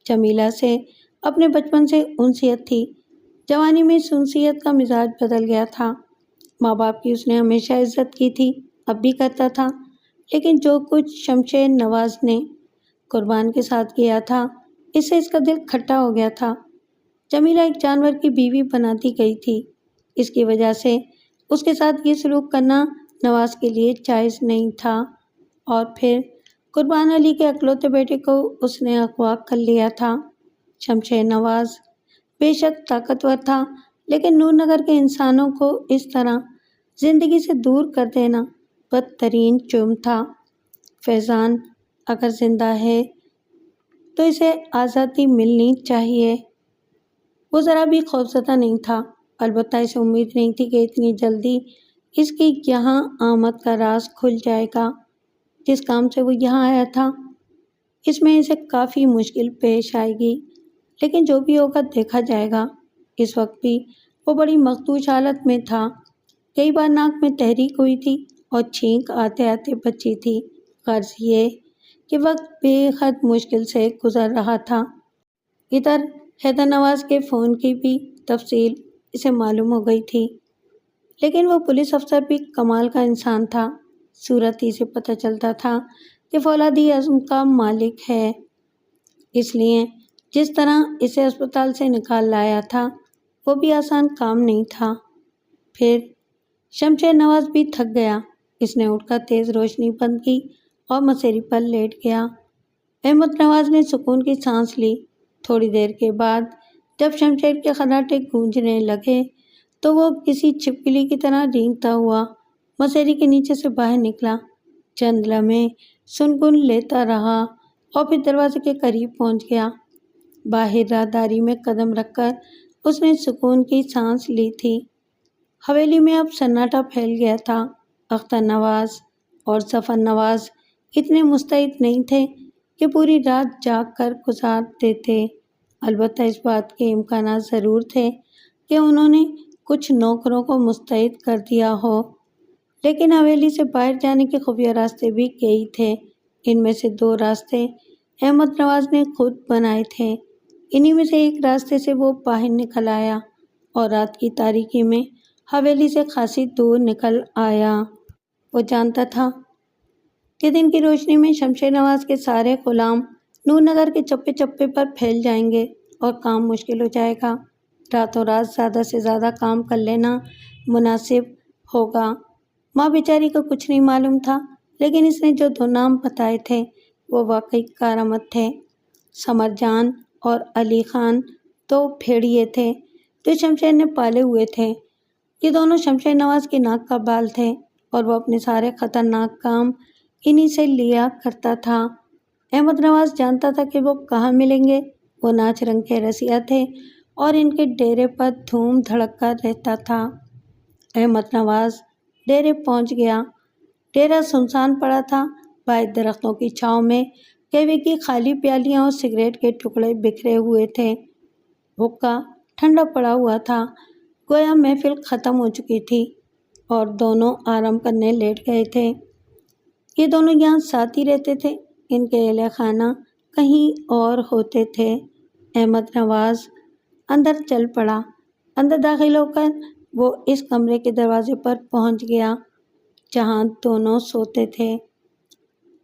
جمیلہ سے اپنے بچپن سے انسیت تھی، جوانی میں اس انسیت کا مزاج بدل گیا تھا۔ ماں باپ کی اس نے ہمیشہ عزت کی تھی، اب بھی کرتا تھا، لیکن جو کچھ شمشیر نواز نے قربان کے ساتھ کیا تھا، اس سے اس کا دل کھٹا ہو گیا تھا۔ جمیلہ ایک جانور کی بیوی بنا دی گئی تھی، اس کی وجہ سے اس کے ساتھ یہ سلوک کرنا نواز کے لیے جائز نہیں تھا۔ اور پھر قربان علی کے اکلوتے بیٹے کو اس نے اغوا کر لیا تھا۔ شمشیر نواز بے شک طاقتور تھا، لیکن نور نگر کے انسانوں کو اس طرح زندگی سے دور کر دینا بدترین جرم تھا۔ فیضان اگر زندہ ہے تو اسے آزادی ملنی چاہیے۔ وہ ذرا بھی خوفزدہ نہیں تھا، البتہ اسے امید نہیں تھی کہ اتنی جلدی اس کی یہاں آمد کا راز کھل جائے گا۔ جس کام سے وہ یہاں آیا تھا، اس میں اسے کافی مشکل پیش آئے گی، لیکن جو بھی ہوگا دیکھا جائے گا۔ اس وقت بھی وہ بڑی مخدوش حالت میں تھا، کئی بار ناک میں تحریک ہوئی تھی اور چھینک آتے آتے بچی تھی۔ غرض یہ کہ وقت بے حد مشکل سے گزر رہا تھا۔ ادھر حیدر نواز کے فون کی بھی تفصیل اسے معلوم ہو گئی تھی، لیکن وہ پولیس افسر بھی کمال کا انسان تھا۔ صورت ہی سے پتہ چلتا تھا کہ فولادی عزم کا مالک ہے، اس لیے جس طرح اسے اسپتال سے نکال لایا تھا وہ بھی آسان کام نہیں تھا۔ پھر شمشیر نواز بھی تھک گیا، اس نے اٹھ کر تیز روشنی بند کی اور مسیری پر لیٹ گیا۔ احمد نواز نے سکون کی سانس لی۔ تھوڑی دیر کے بعد جب شمشیر کے خراٹے گونجنے لگے تو وہ کسی چھپکلی کی طرح رینگتا ہوا مسیری کے نیچے سے باہر نکلا۔ چند لمحے سنگن لیتا رہا اور پھر دروازے کے قریب پہنچ گیا۔ باہر راہداری میں قدم رکھ کر اس نے سکون کی سانس لی تھی۔ حویلی میں اب سناٹا پھیل گیا تھا۔ اختر نواز اور ظفر نواز اتنے مستعد نہیں تھے کہ پوری رات جاگ کر گزار دیتے، البتہ اس بات کے امکانات ضرور تھے کہ انہوں نے کچھ نوکروں کو مستعد کر دیا ہو، لیکن حویلی سے باہر جانے کے خفیہ راستے بھی کئی تھے۔ ان میں سے 2 راستے احمد نواز نے خود بنائے تھے۔ انہی میں سے ایک راستے سے وہ باہر نکل آیا اور رات کی تاریکی میں حویلی سے خاصی دور نکل آیا۔ وہ جانتا تھا کہ دن کی روشنی میں شمشیر نواز کے سارے غلام نور نگر کے چپے چپے پر پھیل جائیں گے اور کام مشکل ہو جائے گا۔ راتوں رات زیادہ سے زیادہ کام کر لینا مناسب ہوگا۔ ماں بیچاری کو کچھ نہیں معلوم تھا لیکن اس نے جو دو نام بتائے تھے وہ واقعی کارآمد تھے۔ سمر جان اور علی خان دو بھیڑیے تھے جو شمشیر نے پالے ہوئے تھے۔ یہ دونوں شمشیر نواز کی ناک کا بال تھے اور وہ اپنے سارے خطرناک کام انہی سے لیا کرتا تھا۔ احمد نواز جانتا تھا کہ وہ کہاں ملیں گے۔ وہ ناچ رنگ کے رسیا تھے اور ان کے ڈیرے پر دھوم دھڑک کر رہتا تھا۔ احمد نواز ڈیرے پہنچ گیا۔ ڈیرا سنسان پڑا تھا۔ باہر درختوں کی چھاؤں میں قہوے کی خالی پیالیاں اور سگریٹ کے ٹکڑے بکھرے ہوئے تھے۔ حقہ ٹھنڈا پڑا ہوا تھا، گویا محفل ختم ہو چکی تھی اور دونوں آرام کرنے لیٹ گئے تھے۔ یہ دونوں یہاں ساتھ ہی رہتے تھے، ان کے اہل خانہ کہیں اور ہوتے تھے۔ احمد نواز اندر چل پڑا۔ اندر داخل ہو کر وہ اس کمرے کے دروازے پر پہنچ گیا جہاں دونوں سوتے تھے۔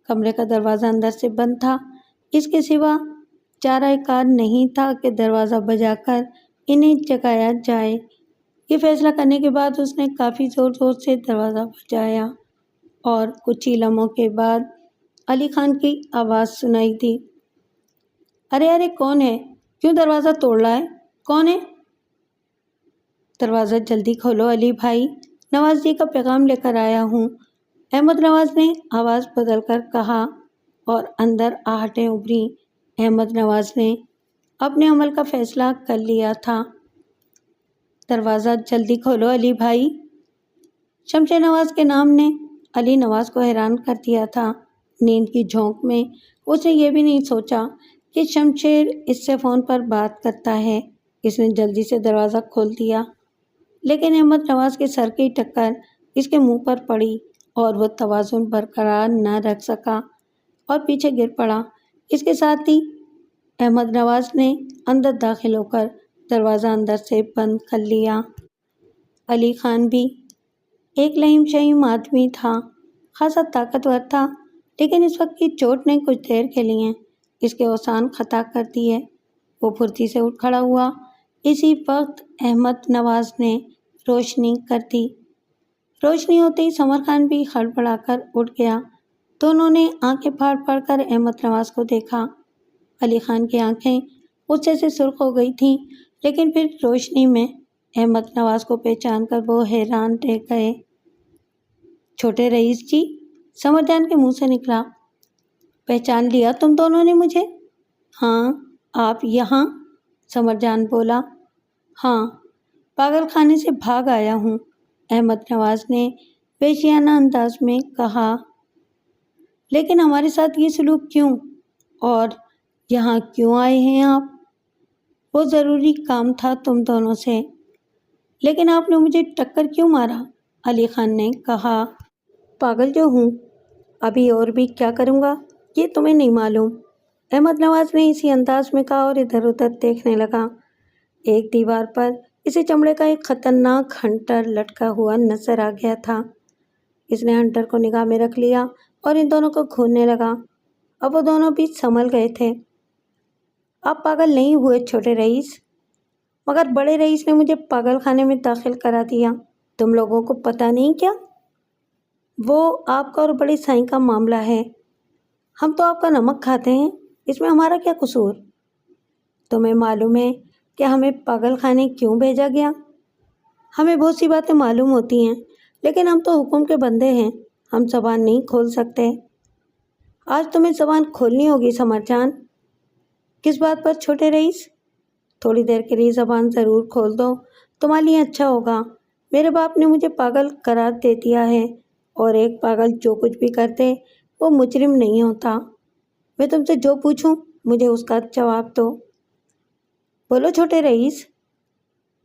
کمرے کا دروازہ اندر سے بند تھا۔ اس کے سوا چارہ کار نہیں تھا کہ دروازہ بجا کر انہیں جگایا جائے۔ یہ فیصلہ کرنے کے بعد اس نے کافی زور زور سے دروازہ بجایا اور کچھ ہی لمحوں کے بعد علی خان کی آواز سنائی دی۔ ارے ارے کون ہے؟ کیوں دروازہ توڑ رہا ہے؟ کون ہے؟ دروازہ جلدی کھولو علی بھائی، نواز جی کا پیغام لے کر آیا ہوں، احمد نواز نے آواز بدل کر کہا اور اندر آہٹیں ابھریں۔ احمد نواز نے اپنے عمل کا فیصلہ کر لیا تھا۔ دروازہ جلدی کھولو علی بھائی۔ شمشیر نواز کے نام نے علی نواز کو حیران کر دیا تھا۔ نیند کی جھونک میں اس نے یہ بھی نہیں سوچا کہ شمشیر اس سے فون پر بات کرتا ہے۔ اس نے جلدی سے دروازہ کھول دیا، لیکن احمد نواز کے سر کی ٹکر اس کے منہ پر پڑی اور وہ توازن برقرار نہ رکھ سکا اور پیچھے گر پڑا۔ اس کے ساتھ ہی احمد نواز نے اندر داخل ہو کر دروازہ اندر سے بند کر لیا۔ علی خان بھی ایک لئیم شئیم آدمی تھا، خاصا طاقتور تھا، لیکن اس وقت کی چوٹ نے کچھ دیر کے لیے اس کے اوسان خطا کر دیے۔ وہ پھرتی سے اٹھ کھڑا ہوا۔ اسی وقت احمد نواز نے روشنی کر دی۔ روشنی ہوتے ہی سمر خان بھی ہڑبڑا کر اٹھ گیا۔ دونوں نے آنکھیں پھاڑ پھاڑ کر احمد نواز کو دیکھا۔ علی خان کی آنکھیں غصے سے سرخ ہو گئی تھیں، لیکن پھر روشنی میں احمد نواز کو پہچان کر وہ حیران رہ گئے۔ چھوٹے رئیس جی، سمر جان کے منہ سے نکلا۔ پہچان لیا تم دونوں نے مجھے؟ ہاں، آپ یہاں؟ سمر جان بولا۔ ہاں، پاگل خانے سے بھاگ آیا ہوں، احمد نواز نے وحشیانہ انداز میں کہا۔ لیکن ہمارے ساتھ یہ سلوک کیوں؟ اور یہاں کیوں آئے ہیں آپ؟ وہ ضروری کام تھا تم دونوں سے۔ لیکن آپ نے مجھے ٹکر کیوں مارا؟ علی خان نے کہا۔ پاگل جو ہوں، ابھی اور بھی کیا کروں گا یہ تمہیں نہیں معلوم، احمد نواز نے اسی انداز میں کہا اور ادھر ادھر دیکھنے لگا۔ ایک دیوار پر اسے چمڑے کا ایک خطرناک ہنٹر لٹکا ہوا نظر آ گیا تھا۔ اس نے ہنٹر کو نگاہ میں رکھ لیا اور ان دونوں کو گھورنے لگا۔ اب وہ دونوں بھی سنبھل گئے تھے۔ آپ پاگل نہیں ہوئے چھوٹے رئیس، مگر بڑے رئیس نے مجھے پاگل خانے میں داخل کرا دیا۔ تم لوگوں کو پتہ نہیں کیا؟ وہ آپ کا اور بڑے سائیں کا معاملہ ہے۔ ہم تو آپ کا نمک کھاتے ہیں، اس میں ہمارا کیا قصور؟ تمہیں معلوم ہے کہ ہمیں پاگل خانے کیوں بھیجا گیا؟ ہمیں بہت سی باتیں معلوم ہوتی ہیں، لیکن ہم تو حکم کے بندے ہیں، ہم زبان نہیں کھول سکتے۔ آج تمہیں زبان کھولنی ہوگی سمر جان۔ کس بات پر چھوٹے رئیس؟ تھوڑی دیر کے لیے زبان ضرور کھول دو، تمہارے لیے اچھا ہوگا۔ میرے باپ نے مجھے پاگل قرار دے دیا ہے، اور ایک پاگل جو کچھ بھی کرتے وہ مجرم نہیں ہوتا۔ میں تم سے جو پوچھوں مجھے اس کا جواب دو۔ بولو چھوٹے رئیس،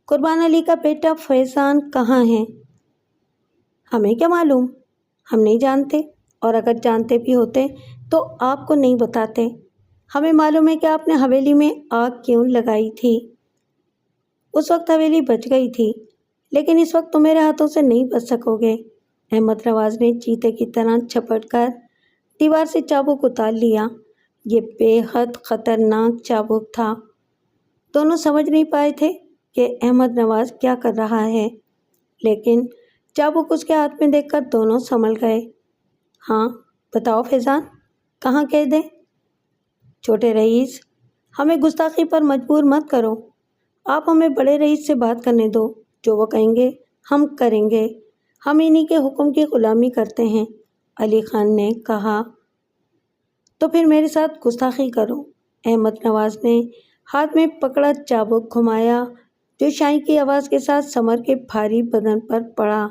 قربان علی کا بیٹا فیضان کہاں ہے؟ ہمیں کیا معلوم، ہم نہیں جانتے، اور اگر جانتے بھی ہوتے تو آپ کو نہیں بتاتے۔ ہمیں معلوم ہے کہ آپ نے حویلی میں آگ کیوں لگائی تھی۔ اس وقت حویلی بچ گئی تھی، لیکن اس وقت تم میرے ہاتھوں سے نہیں بچ سکو گے۔ احمد نواز نے چیتے کی طرح چھپٹ کر دیوار سے چابک اتار لیا۔ یہ بے حد خطرناک چابک تھا۔ دونوں سمجھ نہیں پائے تھے کہ احمد نواز کیا کر رہا ہے، لیکن چابک اس کے ہاتھ میں دیکھ کر دونوں سنبھل گئے۔ ہاں بتاؤ فیضان، کہاں قید ہے؟ چھوٹے رئیس، ہمیں گستاخی پر مجبور مت کرو، آپ ہمیں بڑے رئیس سے بات کرنے دو، جو وہ کہیں گے ہم کریں گے، ہم انہی کے حکم کی غلامی کرتے ہیں، علی خان نے کہا۔ تو پھر میرے ساتھ گستاخی کرو، احمد نواز نے ہاتھ میں پکڑا چابک گھمایا جو شائی کی آواز کے ساتھ سمر کے بھاری بدن پر پڑا۔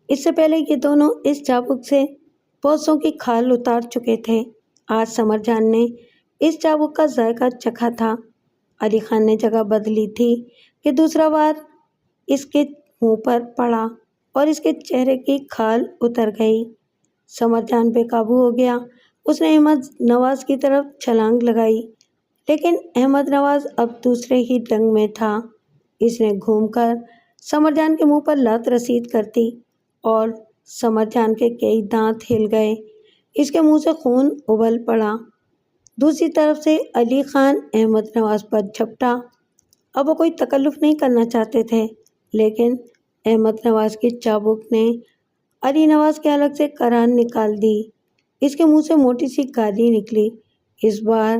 اس سے پہلے یہ دونوں اس چابک سے بہت سو کی کھال اتار چکے تھے، آج سمر جان نے اس چابک کا ذائقہ چکھا تھا۔ علی خان نے جگہ بدلی تھی کہ دوسرا وار اس کے منہ پر پڑا اور اس کے چہرے کی کھال اتر گئی۔ سمر جان بے قابو ہو گیا، اس نے احمد نواز کی طرف چھلانگ لگائی، لیکن احمد نواز اب دوسرے ہی ڈنگ میں تھا۔ اس نے گھوم کر سمر جان کے منہ پر لات رسید کر دی اور سمر جان کے کئی دانت ہل گئے، اس کے منہ سے خون ابل پڑا۔ دوسری طرف سے علی خان احمد نواز پر جھپٹا۔ اب وہ کوئی تکلف نہیں کرنا چاہتے تھے، لیکن احمد نواز کی چابک نے علی نواز کے حلق سے کران نکال دی، اس کے منہ سے موٹی سی گالی نکلی۔ اس بار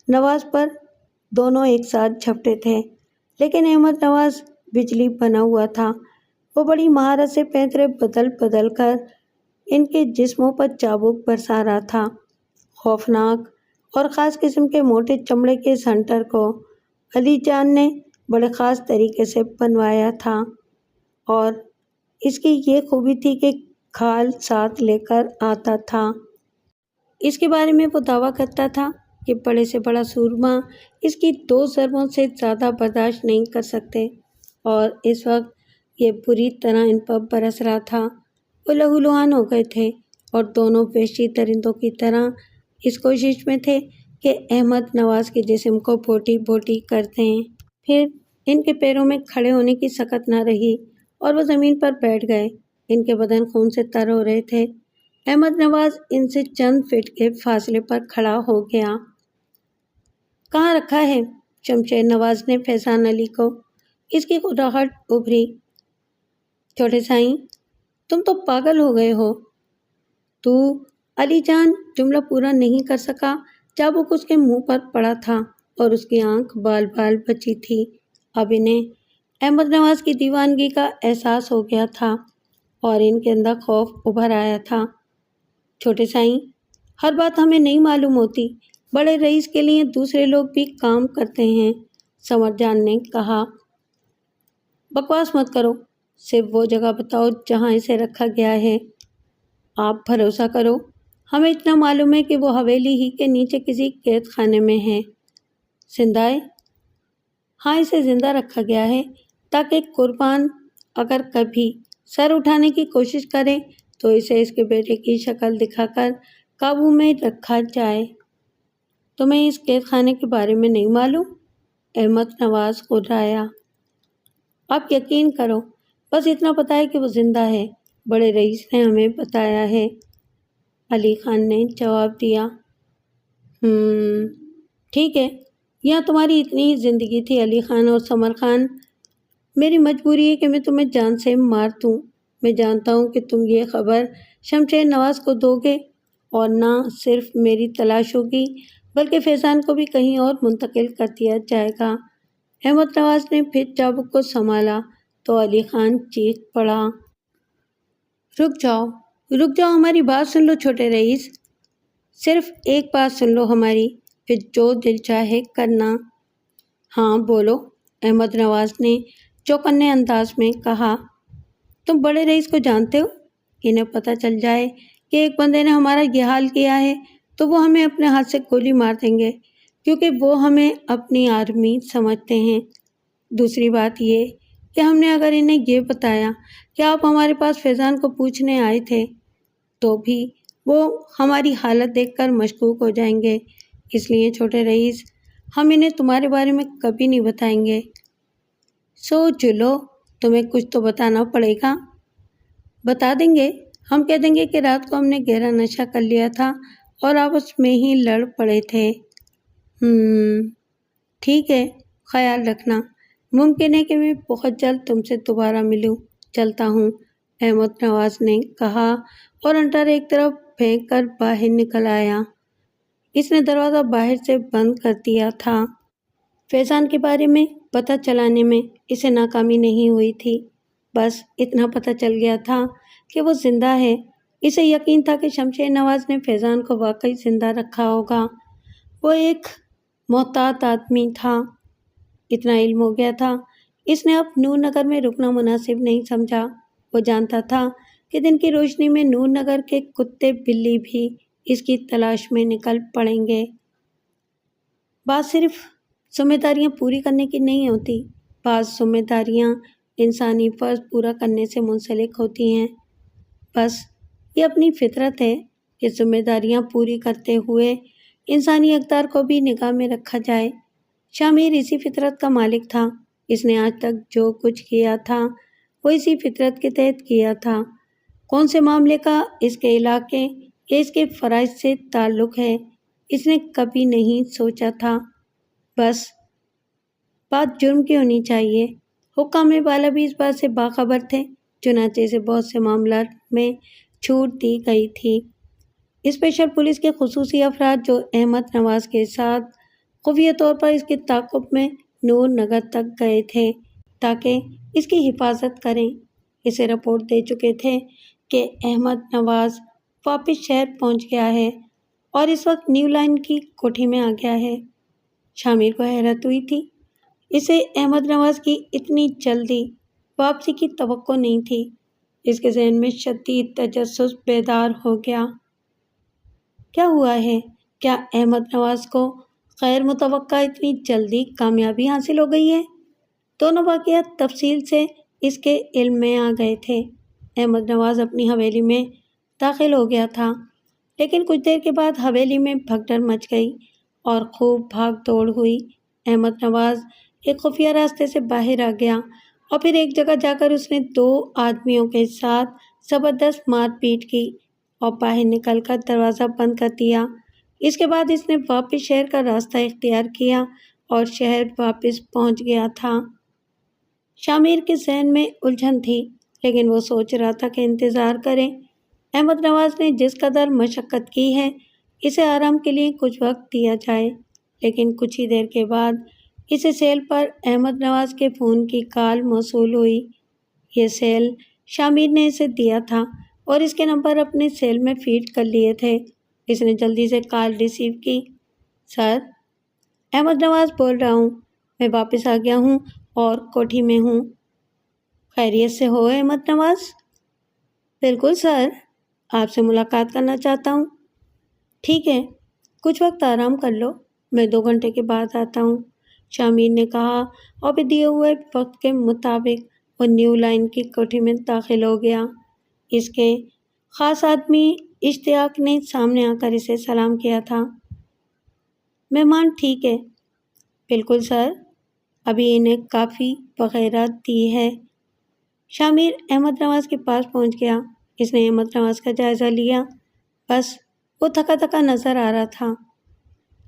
نواز پر دونوں ایک ساتھ جھپٹے تھے، لیکن احمد نواز بجلی بنا ہوا تھا، وہ بڑی مہارت سے پینترے بدل بدل کر ان کے جسموں پر چابک برسا رہا تھا۔ خوفناک اور خاص قسم کے موٹے چمڑے کے اس ہنٹر کو علی جان نے بڑے خاص طریقے سے بنوایا تھا، اور اس کی یہ خوبی تھی کہ کھال ساتھ لے کر آتا تھا۔ اس کے بارے میں وہ دعویٰ کرتا تھا کہ بڑے سے بڑا سورما اس کی 2 ضربوں سے زیادہ برداشت نہیں کر سکتے، اور اس وقت یہ بری طرح ان پر برس رہا تھا۔ وہ لہولہان ہو گئے تھے اور دونوں وحشی درندوں کی طرح اس کوشش میں تھے کہ احمد نواز کے جسم کو بوٹی بوٹی کر دیں۔ پھر ان کے پیروں میں کھڑے ہونے کی سکت نہ رہی اور وہ زمین پر بیٹھ گئے، ان کے بدن خون سے تر ہو رہے تھے۔ احمد نواز ان سے چند فٹ کے فاصلے پر کھڑا ہو گیا۔ کہاں رکھا ہے؟ شمشیر نواز نے فیضان علی کو اس کی گھبراہٹ ابھری۔ چھوٹے سائیں، تم تو پاگل ہو گئے ہو۔ تو علی جان جملہ پورا نہیں کر سکا، چابک اس کے منہ پر پڑا تھا اور اس کی آنکھ بال بال بچی تھی۔ اب انہیں احمد نواز کی دیوانگی کا احساس ہو گیا تھا اور ان کے اندر خوف ابھر آیا تھا۔ چھوٹے سائیں، ہر بات ہمیں نہیں معلوم ہوتی، بڑے رئیس کے لیے دوسرے لوگ بھی کام کرتے ہیں، سمر جان نے کہا۔ بکواس مت کرو، صرف وہ جگہ بتاؤ جہاں اسے رکھا گیا ہے۔ آپ بھروسہ کرو، ہمیں اتنا معلوم ہے کہ وہ حویلی ہی کے نیچے کسی قید خانے میں ہے۔ زندہ ہے؟ ہاں، اسے زندہ رکھا گیا ہے تاکہ قربان اگر کبھی سر اٹھانے کی کوشش کرے تو اسے اس کے بیٹے کی شکل دکھا کر قابو میں رکھا جائے۔ تمہیں اس قید خانے کے بارے میں نہیں معلوم؟ احمد نواز غرایا۔ آپ یقین کرو، بس اتنا پتہ ہے کہ وہ زندہ ہے، بڑے رئیس نے ہمیں بتایا ہے، علی خان نے جواب دیا۔ ٹھیک ہے، یہاں تمہاری اتنی ہی زندگی تھی علی خان اور سمر خان، میری مجبوری ہے کہ میں تمہیں جان سے مار دوں۔ میں جانتا ہوں کہ تم یہ خبر شمشیر نواز کو دو گے اور نہ صرف میری تلاش ہوگی بلکہ فیضان کو بھی کہیں اور منتقل کر دیا جائے گا۔ احمد نواز نے پھر چابک کو سنبھالا تو علی خان چیخ پڑا۔ رک جاؤ، ہماری بات سن لو چھوٹے رئیس، صرف ایک بات سن لو ہماری، پھر جو دل چاہے کرنا۔ ہاں بولو، احمد نواز نے چوکنے انداز میں کہا۔ تم بڑے رئیس کو جانتے ہو؟ انہیں پتہ چل جائے کہ ایک بندے نے ہمارا یہ حال کیا ہے تو وہ ہمیں اپنے ہاتھ سے گولی مار دیں گے، کیونکہ وہ ہمیں اپنی آرمی سمجھتے ہیں۔ دوسری بات یہ کہ ہم نے اگر انہیں یہ بتایا کہ آپ ہمارے پاس فیضان کو پوچھنے آئے تھے تو بھی وہ ہماری حالت دیکھ کر مشکوک ہو جائیں گے، اس لیے چھوٹے رئیس ہم انہیں تمہارے بارے میں کبھی نہیں بتائیں گے۔ سوچ لو، تمہیں کچھ تو بتانا پڑے گا۔ بتا دیں گے، ہم کہہ دیں گے کہ رات کو ہم نے گہرا نشہ کر لیا تھا اور آپس میں ہی لڑ پڑے تھے۔ ٹھیک ہے، خیال رکھنا، ممکن ہے کہ میں بہت جلد تم سے دوبارہ ملوں، چلتا ہوں۔ احمد نواز نے کہا اور انٹر ایک طرف پھینک کر باہر نکل آیا۔ اس نے دروازہ باہر سے بند کر دیا تھا۔ فیضان کے بارے میں پتہ چلانے میں اسے ناکامی نہیں ہوئی تھی، بس اتنا پتہ چل گیا تھا کہ وہ زندہ ہے۔ اسے یقین تھا کہ شمشیر نواز نے فیضان کو واقعی زندہ رکھا ہوگا۔ وہ ایک محتاط آدمی تھا، اتنا علم ہو گیا تھا۔ اس نے اب نور نگر میں رکنا مناسب نہیں سمجھا۔ وہ جانتا تھا کہ دن کی روشنی میں نور نگر کے کتے بلی بھی اس کی تلاش میں نکل پڑیں گے۔ بات صرف ذمہ داریاں پوری کرنے کی نہیں ہوتی، بعض ذمہ داریاں انسانی فرض پورا کرنے سے منسلک ہوتی ہیں۔ بس یہ اپنی فطرت ہے کہ ذمہ داریاں پوری کرتے ہوئے انسانی اقدار کو بھی نگاہ میں رکھا جائے۔ شامیر اسی فطرت کا مالک تھا۔ اس نے آج تک جو کچھ کیا تھا وہ اسی فطرت کے تحت کیا تھا۔ کون سے معاملے کا اس کے علاقے یا اس کے فرائض سے تعلق ہے، اس نے کبھی نہیں سوچا تھا۔ بس بات جرم کی ہونی چاہیے۔ حکام بالا بھی اس بات سے باخبر تھے، چنانچہ اسے بہت سے معاملات میں چھوٹ دی گئی تھی۔ اسپیشل پولیس کے خصوصی افراد جو احمد نواز کے ساتھ خفیہ طور پر اس کے تعاقب میں نور نگر تک گئے تھے تاکہ اس کی حفاظت کریں، اسے رپورٹ دے چکے تھے کہ احمد نواز واپس شہر پہنچ گیا ہے اور اس وقت نیو لائن کی کوٹھی میں آ گیا ہے۔ شامیر کو حیرت ہوئی تھی۔ اسے احمد نواز کی اتنی جلدی واپسی کی توقع نہیں تھی۔ اس کے ذہن میں شدید تجسس بیدار ہو گیا۔ کیا ہوا ہے؟ کیا احمد نواز کو غیر متوقع اتنی جلدی کامیابی حاصل ہو گئی ہے؟ دونوں واقعات تفصیل سے اس کے علم میں آ گئے تھے۔ احمد نواز اپنی حویلی میں داخل ہو گیا تھا، لیکن کچھ دیر کے بعد حویلی میں بھگدڑ مچ گئی اور خوب بھاگ دوڑ ہوئی۔ احمد نواز ایک خفیہ راستے سے باہر آ گیا اور پھر ایک جگہ جا کر اس نے 2 آدمیوں کے ساتھ زبردست مار پیٹ کی اور باہر نکل کر دروازہ بند کر دیا۔ اس کے بعد اس نے واپس شہر کا راستہ اختیار کیا اور شہر واپس پہنچ گیا تھا۔ شامیر کے ذہن میں الجھن تھی، لیکن وہ سوچ رہا تھا کہ انتظار کریں۔ احمد نواز نے جس قدر مشقت کی ہے، اسے آرام کے لیے کچھ وقت دیا جائے۔ لیکن کچھ ہی دیر کے بعد اسے سیل پر احمد نواز کے فون کی کال موصول ہوئی۔ یہ سیل شامیر نے اسے دیا تھا اور اس کے نمبر اپنے سیل میں فیڈ کر لیے تھے۔ اس نے جلدی سے کال ریسیو کی۔ سر، احمد نواز بول رہا ہوں، میں واپس آ گیا ہوں اور کوٹھی میں ہوں۔ خیریت سے ہو احمد نواز؟ بالکل سر، آپ سے ملاقات کرنا چاہتا ہوں۔ ٹھیک ہے، کچھ وقت آرام کر لو، میں 2 گھنٹے کے بعد آتا ہوں، شامیر نے کہا اور پھر دیے ہوئے وقت کے مطابق وہ نیو لائن کی کوٹھی میں داخل ہو گیا۔ اس کے خاص آدمی اشتیاق نے سامنے آ کر اسے سلام کیا تھا۔ مہمان ٹھیک ہے؟ بالکل سر، ابھی انہیں کافی وغیرہ دی ہے۔ شامیر احمد نواز کے پاس پہنچ گیا۔ اس نے احمد نواز کا جائزہ لیا، بس وہ تھکا تھکا نظر آ رہا تھا۔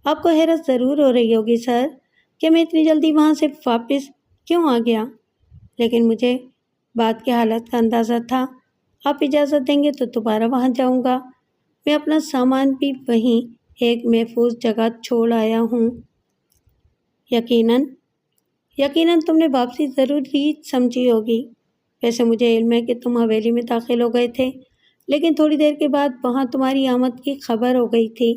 آپ کو حیرت ضرور ہو رہی ہوگی سر کہ میں اتنی جلدی وہاں سے واپس کیوں آ گیا، لیکن مجھے بات کی حالت کا اندازہ تھا۔ آپ اجازت دیں گے تو دوبارہ وہاں جاؤں گا۔ میں اپنا سامان بھی وہیں ایک محفوظ جگہ چھوڑ آیا ہوں۔ یقیناً تم نے واپسی ضروری سمجھی ہوگی۔ ویسے مجھے علم ہے کہ تم حویلی میں داخل ہو گئے تھے، لیکن تھوڑی دیر کے بعد وہاں تمہاری آمد کی خبر ہو گئی تھی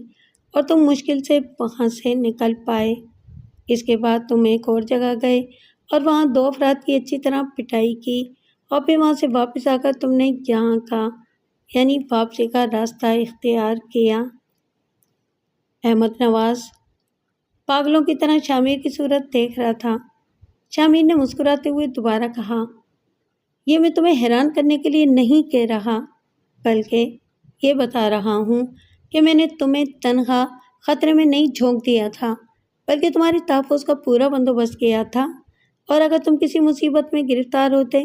اور تم مشکل سے وہاں سے نکل پائے۔ اس کے بعد تم ایک اور جگہ گئے اور وہاں 2 افراد کی اچھی طرح پٹائی کی اور پھر وہاں سے واپس آ کر تم نے یہاں کا یعنی واپسی کا راستہ اختیار کیا۔ احمد نواز پاگلوں کی طرح شامیر کی صورت دیکھ رہا تھا۔ شامیر نے مسکراتے ہوئے دوبارہ کہا، یہ میں تمہیں حیران کرنے کے لیے نہیں کہہ رہا، بلکہ یہ بتا رہا ہوں کہ میں نے تمہیں تنہا خطرے میں نہیں جھونک دیا تھا، بلکہ تمہارے تحفظ کا پورا بندوبست کیا تھا، اور اگر تم کسی مصیبت میں گرفتار ہوتے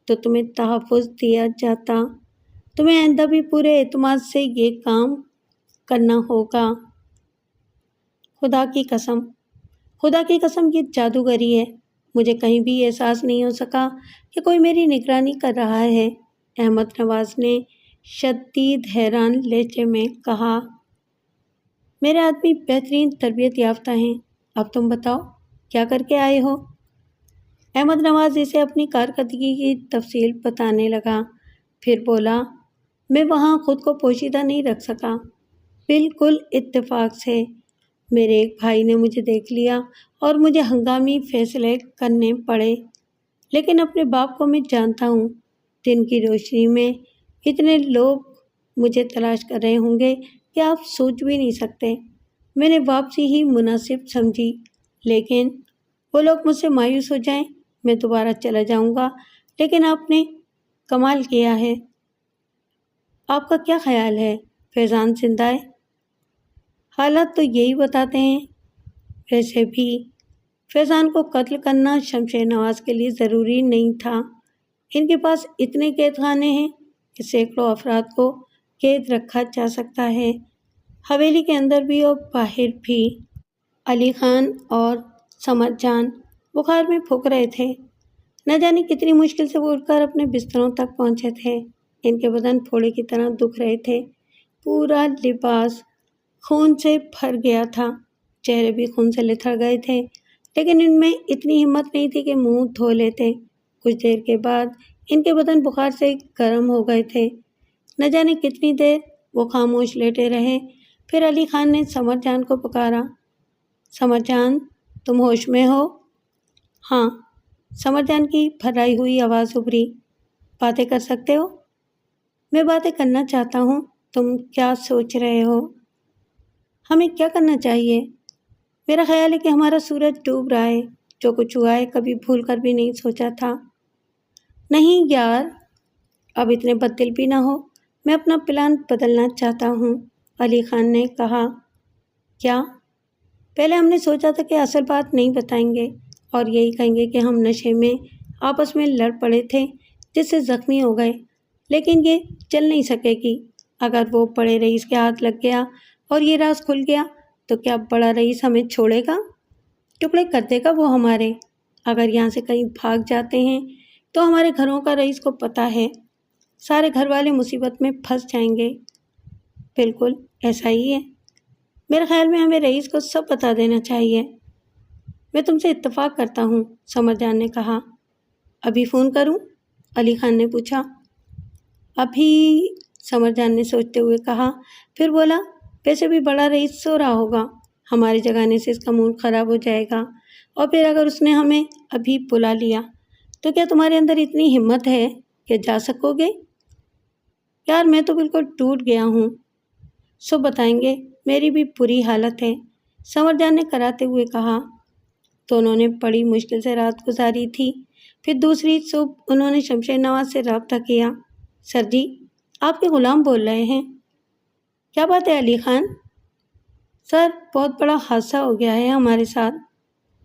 تو تمہیں تحفظ دیا جاتا۔ تمہیں آئندہ بھی پورے اعتماد سے یہ کام کرنا ہوگا۔ خدا کی قسم یہ جادوگری ہے۔ مجھے کہیں بھی احساس نہیں ہو سکا کہ کوئی میری نگرانی کر رہا ہے۔ احمد نواز نے شدید حیران لہجے میں کہا۔ میرے آدمی بہترین تربیت یافتہ ہیں، اب تم بتاؤ کیا کر کے آئے ہو؟ احمد نواز اسے اپنی کارکردگی کی تفصیل بتانے لگا، پھر بولا، میں وہاں خود کو پوشیدہ نہیں رکھ سکا۔ بالکل اتفاق سے میرے ایک بھائی نے مجھے دیکھ لیا اور مجھے ہنگامی فیصلے کرنے پڑے، لیکن اپنے باپ کو میں جانتا ہوں، دن کی روشنی میں اتنے لوگ مجھے تلاش کر رہے ہوں گے کہ آپ سوچ بھی نہیں سکتے۔ میں نے واپسی ہی مناسب سمجھی، لیکن وہ لوگ مجھ سے مایوس ہو جائیں، میں دوبارہ چلا جاؤں گا، لیکن آپ نے کمال کیا ہے۔ آپ کا کیا خیال ہے فیضان زندہ ہے؟ حالات تو یہی بتاتے ہیں۔ ویسے بھی فیضان کو قتل کرنا شمشیر نواز کے لیے ضروری نہیں تھا۔ ان کے پاس اتنے قید خانے ہیں کہ سینکڑوں افراد کو قید رکھا جا سکتا ہے، حویلی کے اندر بھی اور باہر بھی۔ علی خان اور سمر جان بخار میں پھونک رہے تھے، نہ جانے کتنی مشکل سے وہ اٹھ کر اپنے بستروں تک پہنچے تھے۔ ان کے بدن پھوڑے کی طرح دکھ رہے تھے، پورا لباس خون سے بھر گیا تھا، چہرے بھی خون سے لتھڑ گئے تھے، لیکن ان میں اتنی ہمت نہیں تھی کہ منہ دھو لیتے۔ کچھ دیر کے بعد ان کے بدن بخار سے گرم ہو گئے تھے، نہ جانے کتنی دیر وہ خاموش لیٹے رہے۔ پھر علی خان نے سمر جان کو پکارا، سمر جان تم ہوش میں ہو؟ ہاں، سمر جان کی بھرائی ہوئی آواز ابھری، باتیں کر سکتے ہو؟ میں باتیں کرنا چاہتا ہوں، تم کیا سوچ رہے ہو؟ ہمیں کیا کرنا چاہیے؟ میرا خیال ہے کہ ہمارا سورج ڈوب رہا ہے، جو کچھ ہوا ہے کبھی بھول کر بھی نہیں سوچا تھا۔ نہیں یار، اب اتنے بددل بھی نہ ہو، میں اپنا پلان بدلنا چاہتا ہوں، علی خان نے کہا۔ کیا؟ پہلے ہم نے سوچا تھا کہ اصل بات نہیں بتائیں گے اور یہی کہیں گے کہ ہم نشے میں آپس میں لڑ پڑے تھے جس سے زخمی ہو گئے، لیکن یہ چل نہیں سکے گی۔ اگر وہ بڑے رئیس کے ہاتھ لگ گیا اور یہ راز کھل گیا تو کیا بڑا رئیس ہمیں چھوڑے گا؟ ٹکڑے کر دے گا وہ ہمارے۔ اگر یہاں سے کہیں بھاگ جاتے ہیں تو ہمارے گھروں کا رئیس کو پتہ ہے، سارے گھر والے مصیبت میں پھنس جائیں گے۔ بالکل ایسا ہی ہے، میرے خیال میں ہمیں رئیس کو سب بتا دینا چاہیے۔ میں تم سے اتفاق کرتا ہوں، سمر جان نے کہا۔ ابھی فون کروں؟ علی خان نے پوچھا۔ ابھی؟ سمر جان نے سوچتے ہوئے کہا، پھر بولا، ویسے بھی بڑا رئیس سو رہا ہوگا، ہمارے جگانے سے اس کا موڈ خراب ہو جائے گا، اور پھر اگر اس نے ہمیں ابھی بلا لیا تو کیا تمہارے اندر اتنی ہمت ہے کہ جا سکو گے؟ یار میں تو بالکل ٹوٹ گیا ہوں۔ سو بتائیں گے، میری بھی بری حالت ہے، سمر جان نے کراتے ہوئے کہا۔ دونوں نے بڑی مشکل سے رات گزاری تھی۔ پھر دوسری صبح انہوں نے شمشیر نواز سے رابطہ کیا۔ سر جی، آپ کے غلام بول رہے ہیں۔ کیا بات ہے علی خان؟ سر بہت بڑا حادثہ ہو گیا ہے ہمارے ساتھ۔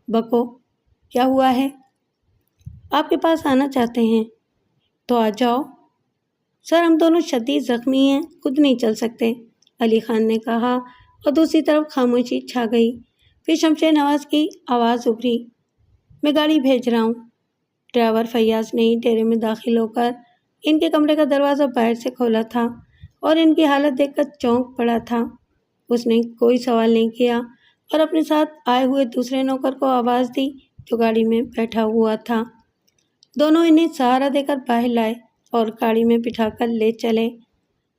بکو، کیا ہوا ہے؟ آپ کے پاس آنا چاہتے ہیں تو آ جاؤ۔ سر ہم دونوں شدید زخمی ہیں، خود نہیں چل سکتے، علی خان نے کہا، اور دوسری طرف خاموشی چھا گئی۔ پھر شمشیر نواز کی آواز ابھری، میں گاڑی بھیج رہا ہوں۔ ڈرائیور فیاض نے ڈیرے میں داخل ہو کر ان کے کمرے کا دروازہ باہر سے کھولا تھا اور ان کی حالت دیکھ کر چونک پڑا تھا۔ اس نے کوئی سوال نہیں کیا اور اپنے ساتھ آئے ہوئے دوسرے نوکر کو آواز دی جو گاڑی میں بیٹھا ہوا تھا۔ دونوں انہیں سہارا دے کر باہر لائے اور گاڑی میں بٹھا کر لے چلے۔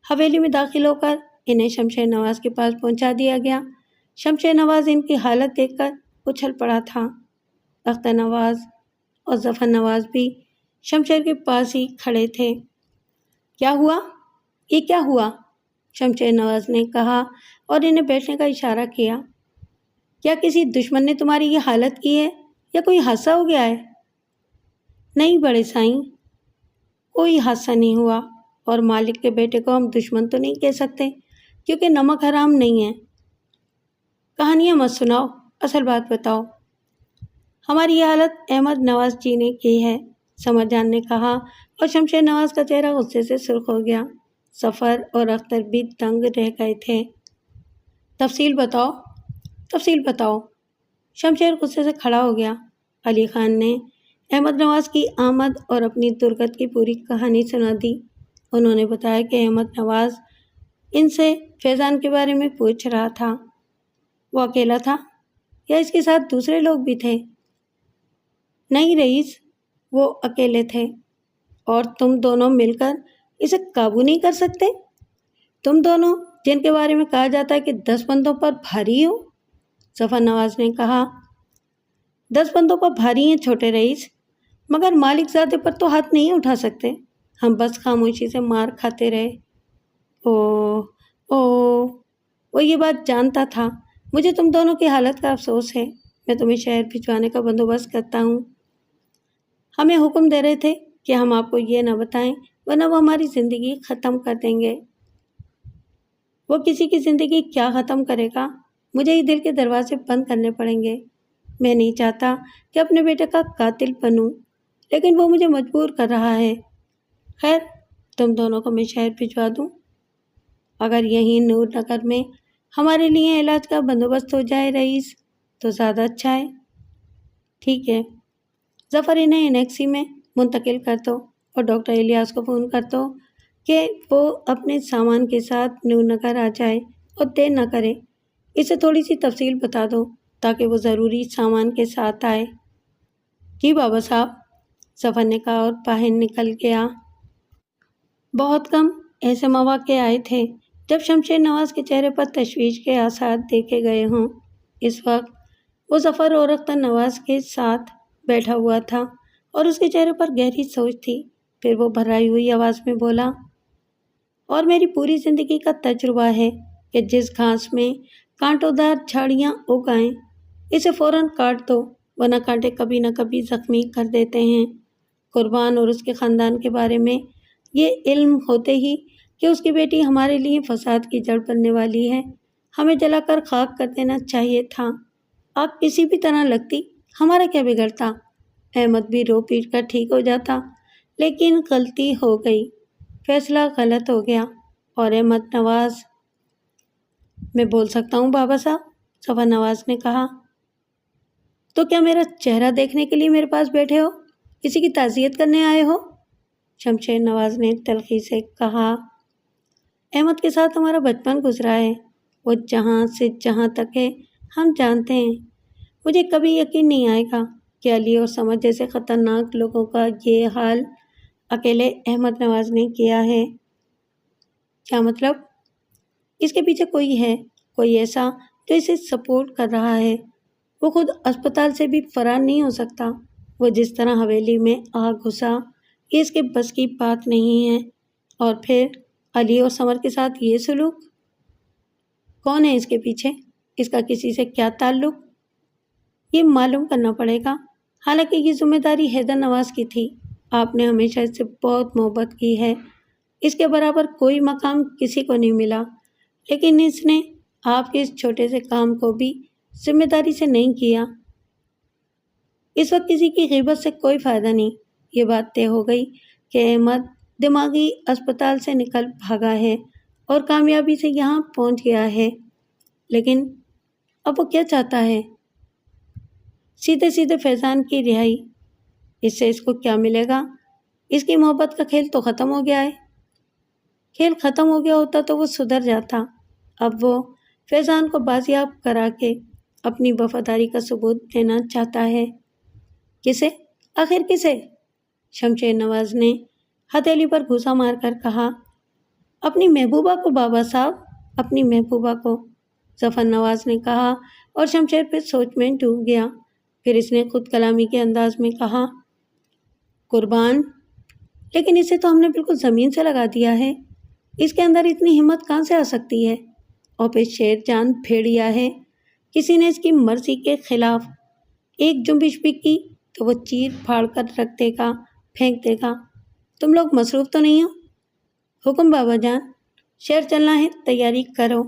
حویلی میں داخل ہو کر انہیں شمشیر نواز کے پاس پہنچا دیا گیا۔ شمشیر نواز ان کی حالت دیکھ کر اچھل پڑا تھا۔ اختر نواز اور ظفر نواز بھی شمشیر کے پاس ہی کھڑے تھے۔ کیا ہوا؟ یہ کیا ہوا؟ شمشیر نواز نے کہا اور انہیں بیٹھنے کا اشارہ کیا۔ کیا کسی دشمن نے تمہاری یہ حالت کی ہے یا کوئی حادثہ ہو گیا ہے؟ نہیں بڑے سائیں، کوئی حادثہ نہیں ہوا، اور مالک کے بیٹے کو ہم دشمن تو نہیں کہہ سکتے کیونکہ نمک حرام نہیں ہے۔ کہانیاں مت سناؤ، اصل بات بتاؤ۔ ہماری یہ حالت احمد نواز جی نے کی ہے، سمر جان نے کہا، اور شمشیر نواز کا چہرہ غصے سے سرخ ہو گیا۔ ظفر اور اختر بھی دنگ رہ گئے تھے۔ تفصیل بتاؤ، تفصیل بتاؤ۔ شمشیر غصے سے کھڑا ہو گیا۔ علی خان نے احمد نواز کی آمد اور اپنی درگت کی پوری کہانی سنا دی۔ انہوں نے بتایا کہ احمد نواز ان سے فیضان کے بارے میں پوچھ رہا تھا۔ وہ اکیلا تھا یا اس کے ساتھ دوسرے لوگ بھی تھے؟ نہیں رئیس، وہ اکیلے تھے۔ اور تم دونوں مل کر اسے قابو نہیں کر سکتے؟ تم دونوں جن کے بارے میں کہا جاتا ہے کہ 10 بندوں پر بھاری ہو؟ ظفر نواز نے کہا۔ 10 بندوں پر بھاری ہیں چھوٹے رئیس، مگر مالک زادے پر تو ہاتھ نہیں اٹھا سکتے۔ ہم بس خاموشی سے مار کھاتے رہے۔ وہ یہ بات جانتا تھا۔ مجھے تم دونوں کی حالت کا افسوس ہے۔ میں تمہیں شہر بھجوانے کا بندوبست کرتا ہوں۔ ہمیں حکم دے رہے تھے کہ ہم آپ کو یہ نہ بتائیں، ورنہ وہ ہماری زندگی ختم کر دیں گے۔ وہ کسی کی زندگی کیا ختم کرے گا؟ مجھے ہی دل کے دروازے بند کرنے پڑیں گے۔ میں نہیں چاہتا کہ اپنے بیٹے کا قاتل بنوں، لیکن وہ مجھے مجبور کر رہا ہے۔ خیر، تم دونوں کو میں شہر بھجوا دوں۔ اگر یہیں نور نگر میں ہمارے لیے علاج کا بندوبست ہو جائے رئیس تو زیادہ اچھا ہے۔ ٹھیک ہے، ظفر انہیں انیکسی میں منتقل کر دو اور ڈاکٹر الیاس کو فون کر دو کہ وہ اپنے سامان کے ساتھ نور نگر آ جائے اور دیر نہ کرے۔ اسے تھوڑی سی تفصیل بتا دو تاکہ وہ ضروری سامان کے ساتھ آئے۔ جی بابا صاحب، ظفر نے کہا اور باہر نکل گیا۔ بہت کم ایسے مواقع آئے تھے جب شمشیر نواز کے چہرے پر تشویش کے آثار دیکھے گئے ہوں۔ اس وقت وہ ظفر اور اختر نواز کے ساتھ بیٹھا ہوا تھا اور اس کے چہرے پر گہری سوچ تھی۔ پھر وہ بھرائی ہوئی آواز میں بولا، اور میری پوری زندگی کا تجربہ ہے کہ جس گھاس میں کانٹوں دار جھاڑیاں اگ آئیں اسے فوراً کاٹ دو، ورنہ کانٹے کبھی نہ کبھی زخمی کر دیتے ہیں۔ قربان اور اس کے خاندان کے بارے میں یہ علم ہوتے ہی کہ اس کی بیٹی ہمارے لیے فساد کی جڑ بننے والی ہے، ہمیں جلا کر خاک کر دینا چاہیے تھا۔ آگ کسی بھی طرح لگتی، ہمارا کیا بگڑتا؟ احمد بھی رو پیٹ کر ٹھیک ہو جاتا، لیکن غلطی ہو گئی، فیصلہ غلط ہو گیا۔ اور احمد نواز، میں بول سکتا ہوں بابا صاحب، ظفر نواز نے کہا۔ تو کیا میرا چہرہ دیکھنے کے لیے میرے پاس بیٹھے ہو؟ کسی کی تعزیت کرنے آئے ہو؟ شمشیر نواز نے تلخی سے کہا۔ احمد کے ساتھ ہمارا بچپن گزرا ہے، وہ جہاں سے جہاں تک ہے ہم جانتے ہیں۔ مجھے کبھی یقین نہیں آئے گا کہ علی اور سمر جیسے خطرناک لوگوں کا یہ حال اکیلے احمد نواز نے کیا ہے۔ کیا مطلب؟ اس کے پیچھے کوئی ہے، کوئی ایسا جو اسے سپورٹ کر رہا ہے۔ وہ خود اسپتال سے بھی فرار نہیں ہو سکتا۔ وہ جس طرح حویلی میں آ گھسا، یہ اس کے بس کی بات نہیں ہے۔ اور پھر علی اور سمر کے ساتھ یہ سلوک؟ کون ہے اس کے پیچھے؟ اس کا کسی سے کیا تعلق؟ یہ معلوم کرنا پڑے گا۔ حالانکہ یہ ذمہ داری حیدر نواز کی تھی۔ آپ نے ہمیشہ اس سے بہت محبت کی ہے، اس کے برابر کوئی مقام کسی کو نہیں ملا، لیکن اس نے آپ کے اس چھوٹے سے کام کو بھی ذمہ داری سے نہیں کیا۔ اس وقت کسی کی غیبت سے کوئی فائدہ نہیں۔ یہ بات طے ہو گئی کہ احمد دماغی اسپتال سے نکل بھاگا ہے اور کامیابی سے یہاں پہنچ گیا ہے، لیکن اب وہ کیا چاہتا ہے؟ سیدھے سیدھے فیضان کی رہائی۔ اس سے اس کو کیا ملے گا؟ اس کی محبت کا کھیل تو ختم ہو گیا ہے۔ کھیل ختم ہو گیا ہوتا تو وہ سدھر جاتا۔ اب وہ فیضان کو بازیاب کرا کے اپنی وفاداری کا ثبوت دینا چاہتا ہے۔ کسے؟ آخر کسے؟ شمشیر نواز نے ہتھیلی پر گھوسا مار کر کہا۔ اپنی محبوبہ کو بابا صاحب، اپنی محبوبہ کو، ظفر نواز نے کہا اور شمشیر پہ سوچ میں ڈوب گیا۔ پھر اس نے خود کلامی کے انداز میں کہا، قربان، لیکن اسے تو ہم نے بالکل زمین سے لگا دیا ہے۔ اس کے اندر اتنی ہمت کہاں سے آ سکتی ہے؟ اور پھر شیر جان بھیڑیا ہے، کسی نے اس کی مرضی کے خلاف ایک جنبش بھی کی تو وہ چیر پھاڑ کر رکھ دے گا، پھینک دے گا۔ تم لوگ مصروف تو نہیں ہو؟ حکم بابا جان، شہر چلنا ہے، تیاری کرو۔